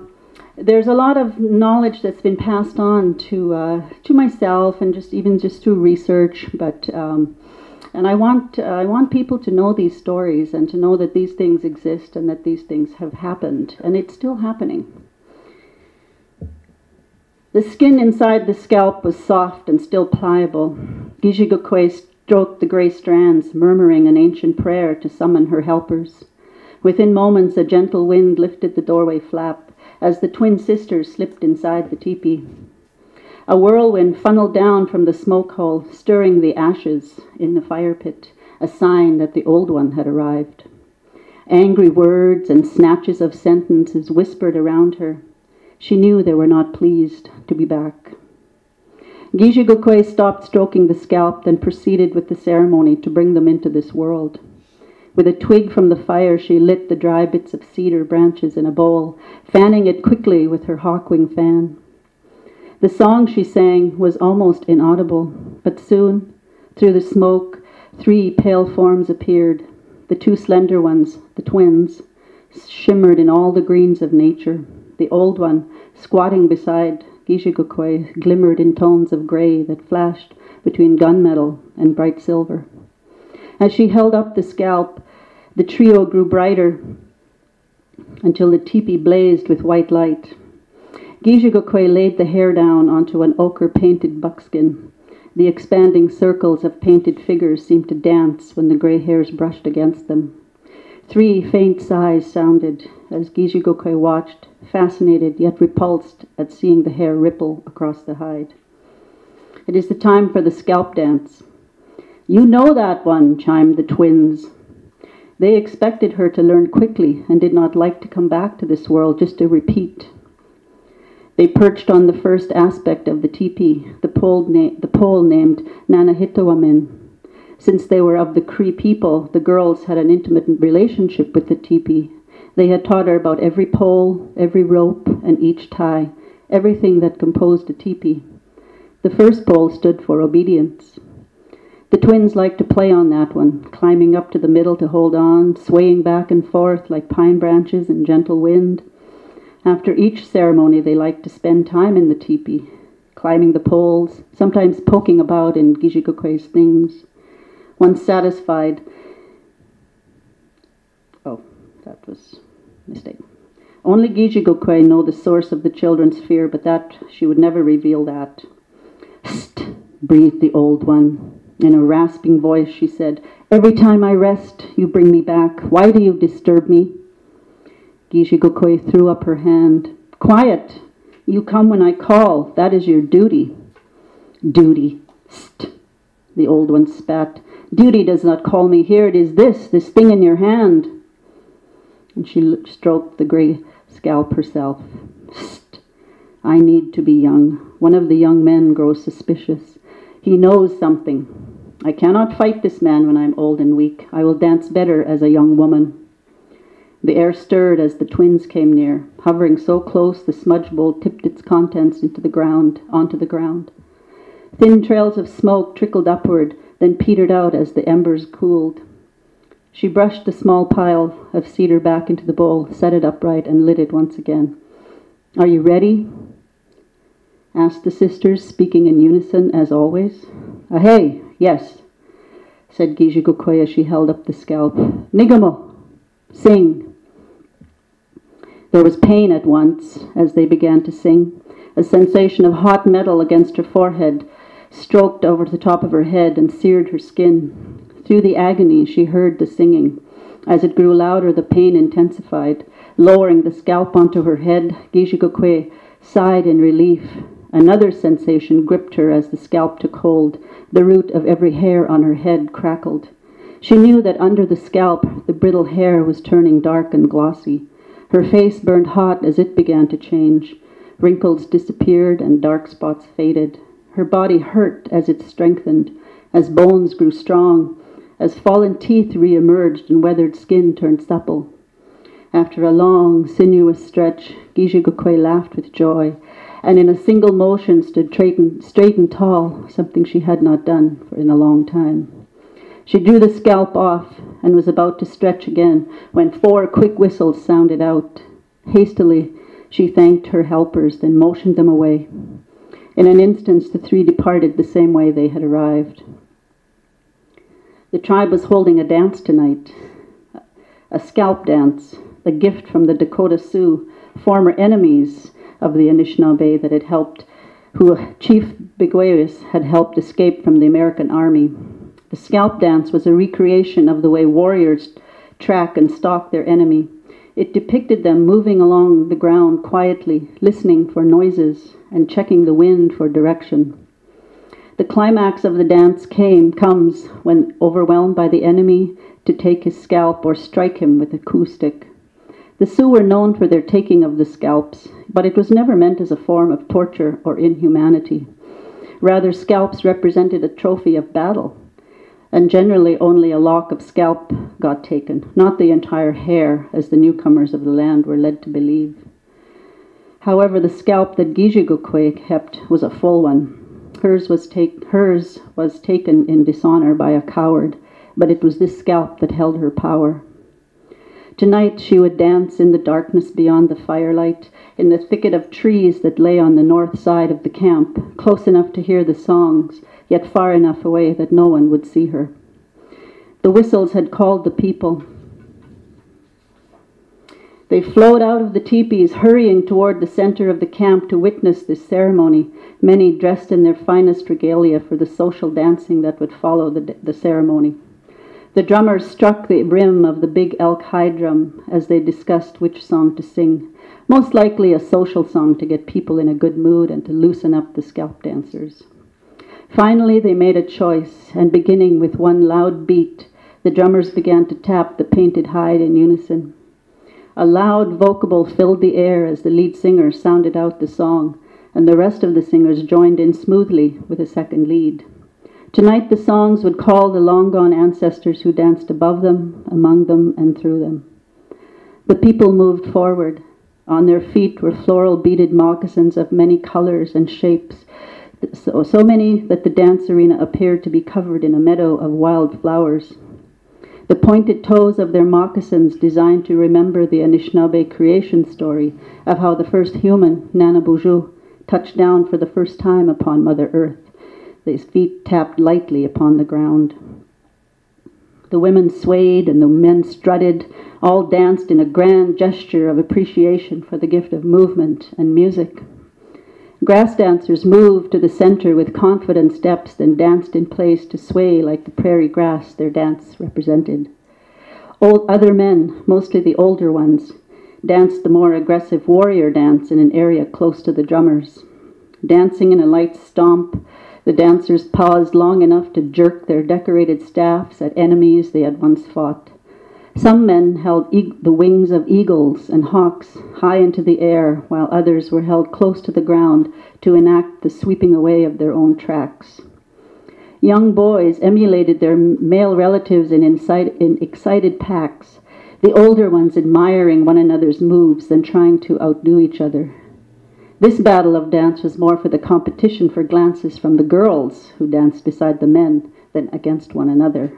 there's a lot of knowledge that's been passed on to myself, and just through research, but and I want people to know these stories and to know that these things exist and that these things have happened, and it's still happening. The skin inside the scalp was soft and still pliable. Gijigokwe stroked the gray strands, murmuring an ancient prayer to summon her helpers. Within moments, a gentle wind lifted the doorway flap as the twin sisters slipped inside the teepee. A whirlwind funneled down from the smoke hole, stirring the ashes in the fire pit, a sign that the old one had arrived. Angry words and snatches of sentences whispered around her. She knew they were not pleased to be back. Gijigokwe stopped stroking the scalp, then proceeded with the ceremony to bring them into this world. With a twig from the fire, she lit the dry bits of cedar branches in a bowl, fanning it quickly with her hawkwing fan. The song she sang was almost inaudible, but soon, through the smoke, 3 pale forms appeared. The 2 slender ones, the twins, shimmered in all the greens of nature. The old one, squatting beside Gijigukwe, glimmered in tones of grey that flashed between gunmetal and bright silver. As she held up the scalp, the trio grew brighter until the teepee blazed with white light. Gijigukwe laid the hair down onto an ochre-painted buckskin. The expanding circles of painted figures seemed to dance when the grey hairs brushed against them. 3 faint sighs sounded as Gijigukwe watched, fascinated yet repulsed at seeing the hair ripple across the hide. "It is the time for the scalp dance." "You know that one," chimed the twins. They expected her to learn quickly and did not like to come back to this world just to repeat. They perched on the first aspect of the teepee, the pole named Nanahitawamin. Since they were of the Cree people, the girls had an intimate relationship with the teepee. They had taught her about every pole, every rope, and each tie, everything that composed a teepee. The first pole stood for obedience. The twins liked to play on that one, climbing up to the middle to hold on, swaying back and forth like pine branches in gentle wind. After each ceremony, they liked to spend time in the teepee, climbing the poles, sometimes poking about in Gijigukwe's things. Once satisfied, that was a mistake. Only Gijigukwe knew the source of the children's fear, but that she would never reveal that. "Psst," breathed the old one. In a rasping voice, she said, "Every time I rest, you bring me back. Why do you disturb me?" Gijigukwe threw up her hand. "Quiet! You come when I call. That is your duty." "Duty! Psst," the old one spat. "Duty does not call me here. It is this thing in your hand." And she stroked the grey scalp herself. "Psst, I need to be young." One of the young men grows suspicious. "He knows something. I cannot fight this man when I'm old and weak. I will dance better as a young woman." The air stirred as the twins came near. Hovering so close, the smudge bowl tipped its contents onto the ground. Thin trails of smoke trickled upward, then petered out as the embers cooled. She brushed the small pile of cedar back into the bowl, set it upright, and lit it once again. "Are you ready?" asked the sisters, speaking in unison as always. "Ahey, yes," said Gijigukwe as she held up the scalp. "Nigamo, sing." There was pain at once as they began to sing. A sensation of hot metal against her forehead stroked over the top of her head and seared her skin. Through the agony, she heard the singing. As it grew louder, the pain intensified. Lowering the scalp onto her head, Gijigukwe sighed in relief. Another sensation gripped her as the scalp took hold. The root of every hair on her head crackled. She knew that under the scalp, the brittle hair was turning dark and glossy. Her face burned hot as it began to change. Wrinkles disappeared and dark spots faded. Her body hurt as it strengthened, as bones grew strong, as fallen teeth re-emerged and weathered skin turned supple. After a long, sinuous stretch, Gijigukwe laughed with joy, and in a single motion stood straight and tall, something she had not done in a long time. She drew the scalp off and was about to stretch again when 4 quick whistles sounded out. Hastily, she thanked her helpers, then motioned them away. In an instant, the 3 departed the same way they had arrived. The tribe was holding a dance tonight, a scalp dance, a gift from the Dakota Sioux, former enemies of the Anishinaabe that had helped, who Chief Peguis had helped escape from the American Army. The scalp dance was a recreation of the way warriors track and stalk their enemy. It depicted them moving along the ground quietly, listening for noises and checking the wind for direction. The climax of the dance comes when overwhelmed by the enemy to take his scalp or strike him with a coup stick. The Sioux were known for their taking of the scalps, but it was never meant as a form of torture or inhumanity. Rather, scalps represented a trophy of battle, and generally only a lock of scalp got taken, not the entire hair, as the newcomers of the land were led to believe. However, the scalp that Gijigukwe kept was a full one. Hers was taken in dishonor by a coward, but it was this scalp that held her power. Tonight she would dance in the darkness beyond the firelight, in the thicket of trees that lay on the north side of the camp, close enough to hear the songs, yet far enough away that no one would see her. The whistles had called the people. They flowed out of the teepees, hurrying toward the center of the camp to witness this ceremony, many dressed in their finest regalia for the social dancing that would follow the ceremony. The drummers struck the rim of the big elk high drum as they discussed which song to sing, most likely a social song to get people in a good mood and to loosen up the scalp dancers. Finally, they made a choice, and beginning with one loud beat, the drummers began to tap the painted hide in unison. A loud vocable filled the air as the lead singer sounded out the song, and the rest of the singers joined in smoothly with a second lead. Tonight the songs would call the long-gone ancestors who danced above them, among them, and through them. The people moved forward. On their feet were floral beaded moccasins of many colors and shapes, so many that the dance arena appeared to be covered in a meadow of wild flowers. The pointed toes of their moccasins designed to remember the Anishinaabe creation story of how the first human, Nanabuju, touched down for the first time upon Mother Earth. His feet tapped lightly upon the ground. The women swayed and the men strutted, all danced in a grand gesture of appreciation for the gift of movement and music. Grass dancers moved to the center with confident steps, then danced in place to sway like the prairie grass their dance represented. Other men, mostly the older ones, danced the more aggressive warrior dance in an area close to the drummers. Dancing in a light stomp, the dancers paused long enough to jerk their decorated staffs at enemies they had once fought. Some men held the wings of eagles and hawks high into the air, while others were held close to the ground to enact the sweeping away of their own tracks. Young boys emulated their male relatives in excited packs, the older ones admiring one another's moves and trying to outdo each other. This battle of dance was more for the competition for glances from the girls who danced beside the men than against one another.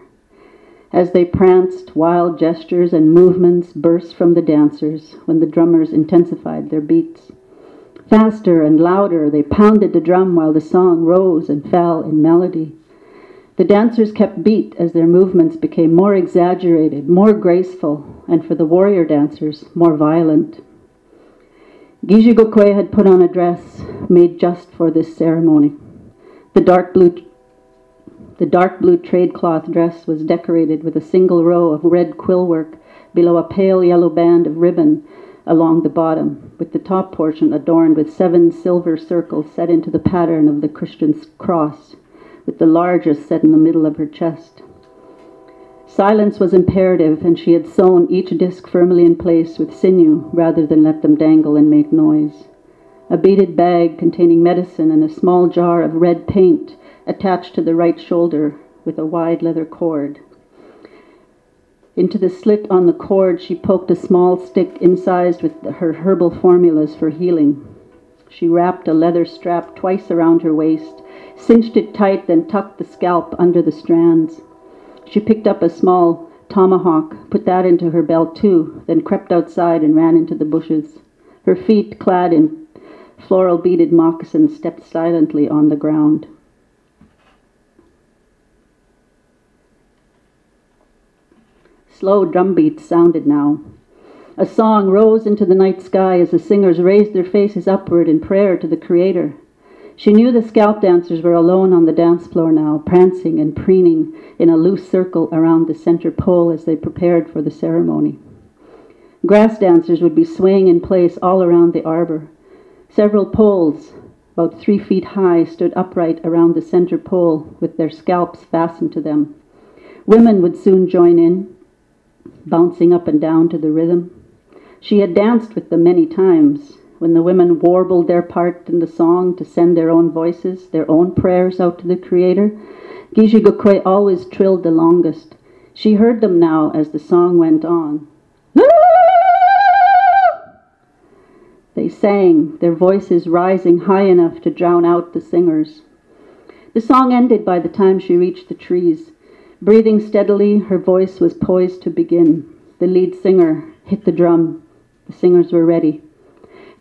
As they pranced, wild gestures and movements burst from the dancers when the drummers intensified their beats. Faster and louder, they pounded the drum while the song rose and fell in melody. The dancers kept beat as their movements became more exaggerated, more graceful, and for the warrior dancers, more violent. Gijigukwe had put on a dress made just for this ceremony. The dark blue trade cloth dress was decorated with a single row of red quill work below a pale yellow band of ribbon along the bottom, with the top portion adorned with 7 silver circles set into the pattern of the Christian cross, with the largest set in the middle of her chest. Silence was imperative, and she had sewn each disc firmly in place with sinew rather than let them dangle and make noise. A beaded bag containing medicine and a small jar of red paint attached to the right shoulder with a wide leather cord. Into the slit on the cord she poked a small stick incised with her herbal formulas for healing. She wrapped a leather strap twice around her waist, cinched it tight, then tucked the scalp under the strands. She picked up a small tomahawk, put that into her belt too, then crept outside and ran into the bushes. Her feet, clad in floral beaded moccasins, stepped silently on the ground. Slow drum beats sounded now. A song rose into the night sky as the singers raised their faces upward in prayer to the Creator. She knew the scalp dancers were alone on the dance floor now, prancing and preening in a loose circle around the center pole as they prepared for the ceremony. Grass dancers would be swaying in place all around the arbor. Several poles, about 3 feet high, stood upright around the center pole with their scalps fastened to them. Women would soon join in, bouncing up and down to the rhythm. She had danced with them many times, when the women warbled their part in the song to send their own voices, their own prayers out to the Creator. Gijigukwe always trilled the longest. She heard them now as the song went on. They sang, their voices rising high enough to drown out the singers. The song ended by the time she reached the trees. Breathing steadily, her voice was poised to begin. The lead singer hit the drum. The singers were ready.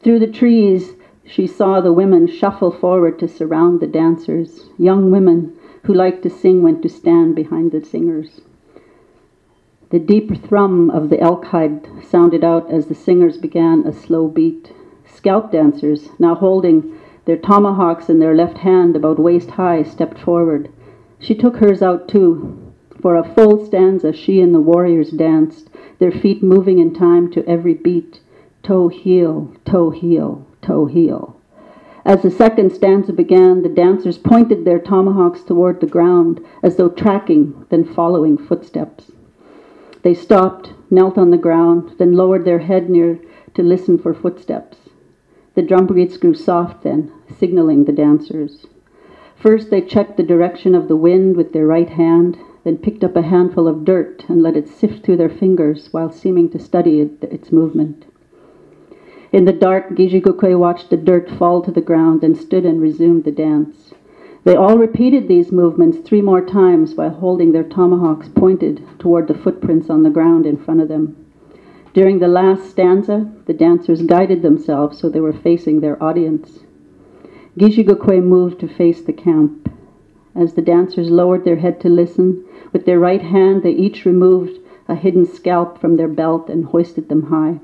Through the trees, she saw the women shuffle forward to surround the dancers. Young women who liked to sing went to stand behind the singers. The deep thrum of the elk hide sounded out as the singers began a slow beat. Scalp dancers, now holding their tomahawks in their left hand about waist high, stepped forward. She took hers out too. For a full stanza, she and the warriors danced, their feet moving in time to every beat. Toe, heel, toe, heel, toe, heel. As the second stanza began, the dancers pointed their tomahawks toward the ground, as though tracking, then following footsteps. They stopped, knelt on the ground, then lowered their head near to listen for footsteps. The drum beats grew soft then, signaling the dancers. First they checked the direction of the wind with their right hand, then picked up a handful of dirt and let it sift through their fingers while seeming to study its movement. In the dark, Gijigukwe watched the dirt fall to the ground and stood and resumed the dance. They all repeated these movements 3 more times while holding their tomahawks pointed toward the footprints on the ground in front of them. During the last stanza, the dancers guided themselves so they were facing their audience. Gijigukwe moved to face the camp. As the dancers lowered their head to listen, with their right hand they each removed a hidden scalp from their belt and hoisted them high.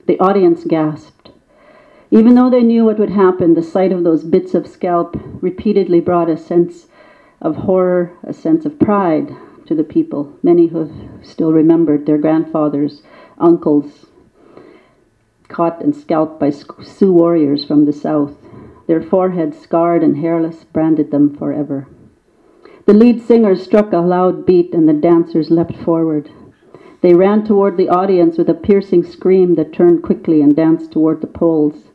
The audience gasped. Even though they knew what would happen, the sight of those bits of scalp repeatedly brought a sense of horror, a sense of pride to the people, many who still remembered their grandfathers, uncles, caught and scalped by Sioux warriors from the south. Their foreheads, scarred and hairless, branded them forever. The lead singer struck a loud beat and the dancers leapt forward. They ran toward the audience with a piercing scream that turned quickly and danced toward the poles.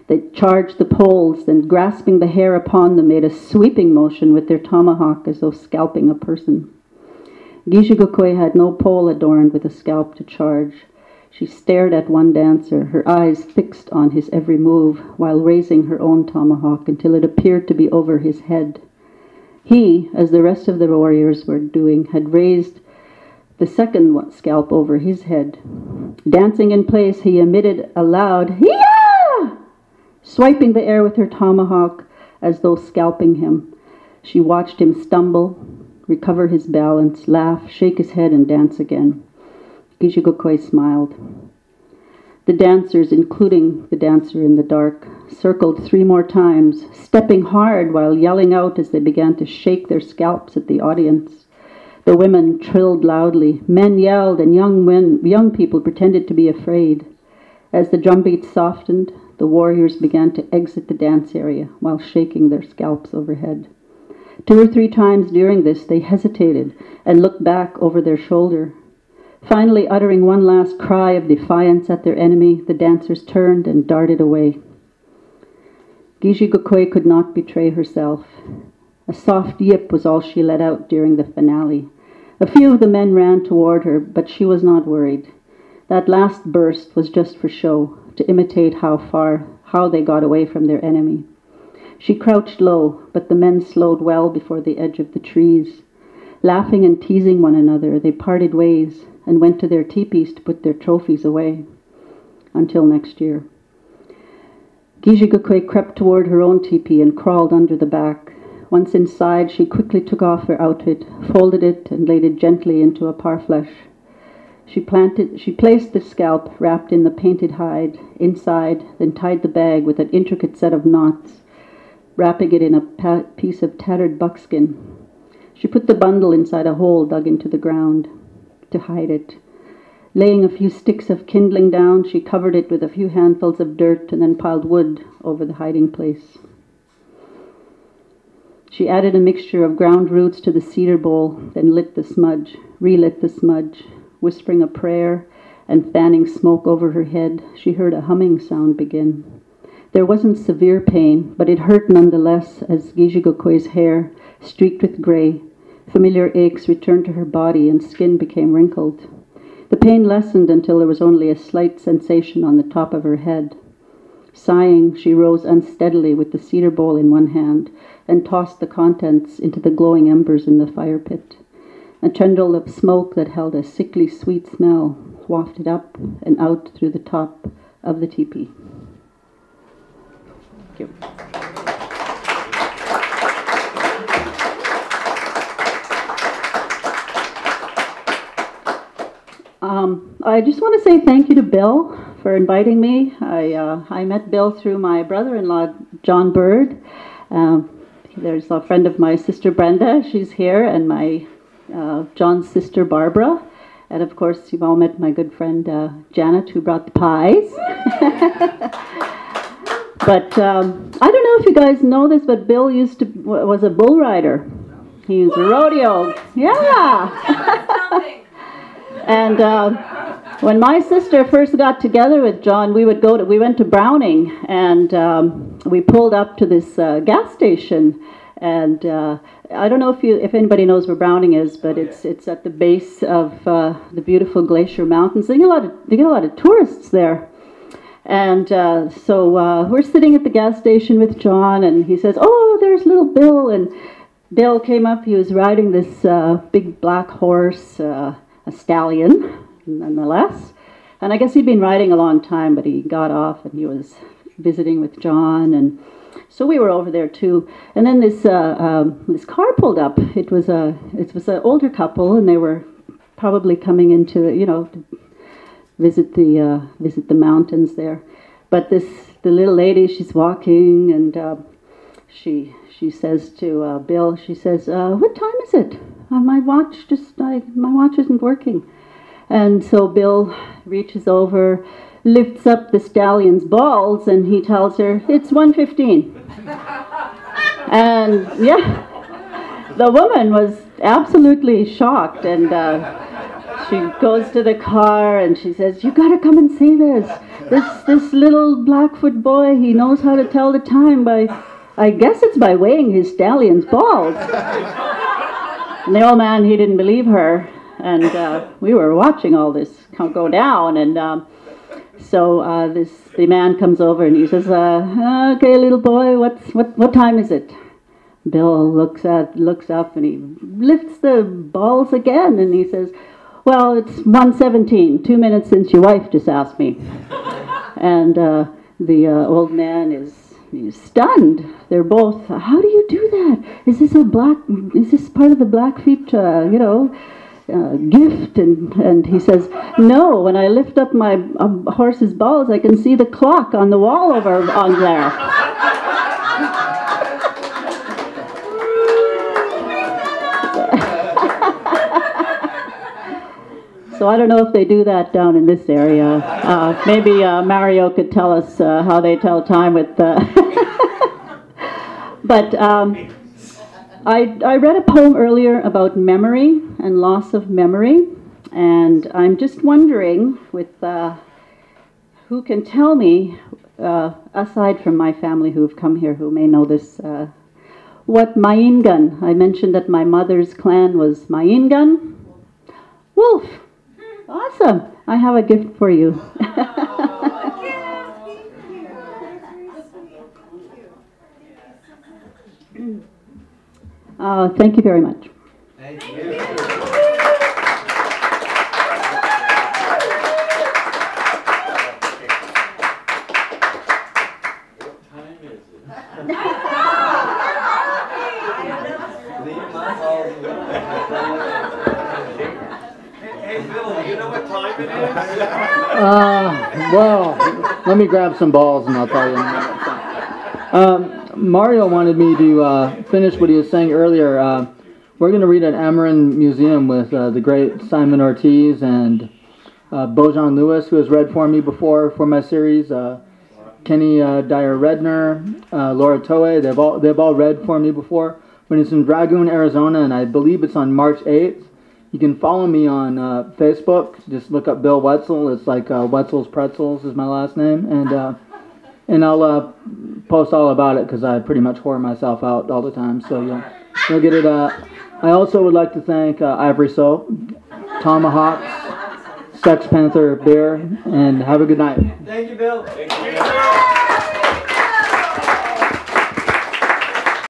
They charged the poles, then grasping the hair upon them, made a sweeping motion with their tomahawk as though scalping a person. Gijigukwe had no pole adorned with a scalp to charge. She stared at one dancer, her eyes fixed on his every move, while raising her own tomahawk until it appeared to be over his head. He, as the rest of the warriors were doing, had raised the second scalp over his head. Dancing in place, he emitted a loud "Hee-yah!" Swiping the air with her tomahawk as though scalping him. She watched him stumble, recover his balance, laugh, shake his head, and dance again. Gijigukwe smiled. The dancers, including the dancer in the dark, circled 3 more times, stepping hard while yelling out as they began to shake their scalps at the audience. The women trilled loudly, men yelled, and young people pretended to be afraid. As the drumbeat softened, the warriors began to exit the dance area while shaking their scalps overhead. 2 or 3 times during this, they hesitated and looked back over their shoulder. Finally, uttering one last cry of defiance at their enemy, the dancers turned and darted away. Gijigukwe could not betray herself. A soft yip was all she let out during the finale. A few of the men ran toward her, but she was not worried. That last burst was just for show, to imitate how they got away from their enemy. She crouched low, but the men slowed well before the edge of the trees. Laughing and teasing one another, they parted ways and went to their teepees to put their trophies away. Until next year. Gijigukwe crept toward her own teepee and crawled under the back. Once inside, she quickly took off her outfit, folded it, and laid it gently into a parfleche. She placed the scalp, wrapped in the painted hide, inside, then tied the bag with an intricate set of knots, wrapping it in a piece of tattered buckskin. She put the bundle inside a hole dug into the ground to hide it. Laying a few sticks of kindling down, she covered it with a few handfuls of dirt and then piled wood over the hiding place. She added a mixture of ground roots to the cedar bowl, then relit the smudge. Whispering a prayer and fanning smoke over her head, she heard a humming sound begin. There wasn't severe pain, but it hurt nonetheless as Gijigukwe's hair, streaked with gray, familiar aches returned to her body and skin became wrinkled. The pain lessened until there was only a slight sensation on the top of her head. Sighing, she rose unsteadily with the cedar bowl in one hand and tossed the contents into the glowing embers in the fire pit. A tendril of smoke that held a sickly sweet smell wafted up and out through the top of the teepee. Thank you. I just want to say thank you to Bill for inviting me. I met Bill through my brother-in-law, John Bird. There's a friend of my sister Brenda, she's here, and my John's sister Barbara. And of course, you've all met my good friend Janet, who brought the pies. But I don't know if you guys know this, but Bill was a bull rider. He was a rodeo. Yeah. And when my sister first got together with John, we went to Browning, and we pulled up to this gas station. And I don't know if anybody knows where Browning is, but it's at the base of the beautiful Glacier Mountains. They get a lot of tourists there. And so we're sitting at the gas station with John, and he says, "Oh, there's little Bill." And Bill came up. He was riding this big black horse, a stallion, nonetheless. And I guess he'd been riding a long time, but he got off, and he was visiting with John, and so we were over there too. And then this car pulled up. It was an older couple, and they were probably coming into to visit the mountains there. But the little lady, she's walking, and she says to Bill, she says, "What time is it? My watch isn't working." And so Bill reaches over, lifts up the stallion's balls, and he tells her, "It's 1:15. And yeah, the woman was absolutely shocked, and she goes to the car and she says, "You gotta come and see this. This little Blackfoot boy, he knows how to tell the time by, I guess it's by weighing his stallion's balls." And the old man, he didn't believe her, and we were watching all this go down, and so the man comes over and he says, "Okay, little boy, what time is it?" Bill looks up and he lifts the balls again, and he says, "Well, it's 1:17, 2 minutes since your wife just asked me." And the old man he's stunned. They're both, "How do you do that? Is this part of the Blackfeet, gift?" And he says, "No, when I lift up my horse's balls, I can see the clock on the wall over on there." So I don't know if they do that down in this area. Maybe Mario could tell us how they tell time with... But I read a poem earlier about memory and loss of memory, and I'm just wondering who can tell me, aside from my family who have come here who may know this, what Maingan. I mentioned that my mother's clan was Maingan. Wolf. Awesome. I have a gift for you. Thank you very much. Thank you. Well, let me grab some balls and I'll tell you. Mario wanted me to finish what he was saying earlier. We're going to read at Ameren Museum with the great Simon Ortiz and Bojan Lewis, who has read for me before for my series. Kenny Dyer Redner, Laura Toei, they've all read for me before. When it's in Dragoon, Arizona, and I believe it's on March 8th. You can follow me on Facebook. Just look up Bill Wetzel. It's like Wetzel's Pretzels is my last name, and I'll post all about it because I pretty much whore myself out all the time. So you'll get it. I also would like to thank Ivory Soap, Tomahawks, Sex Panther Beer, and have a good night. Thank you, Bill. Thank you.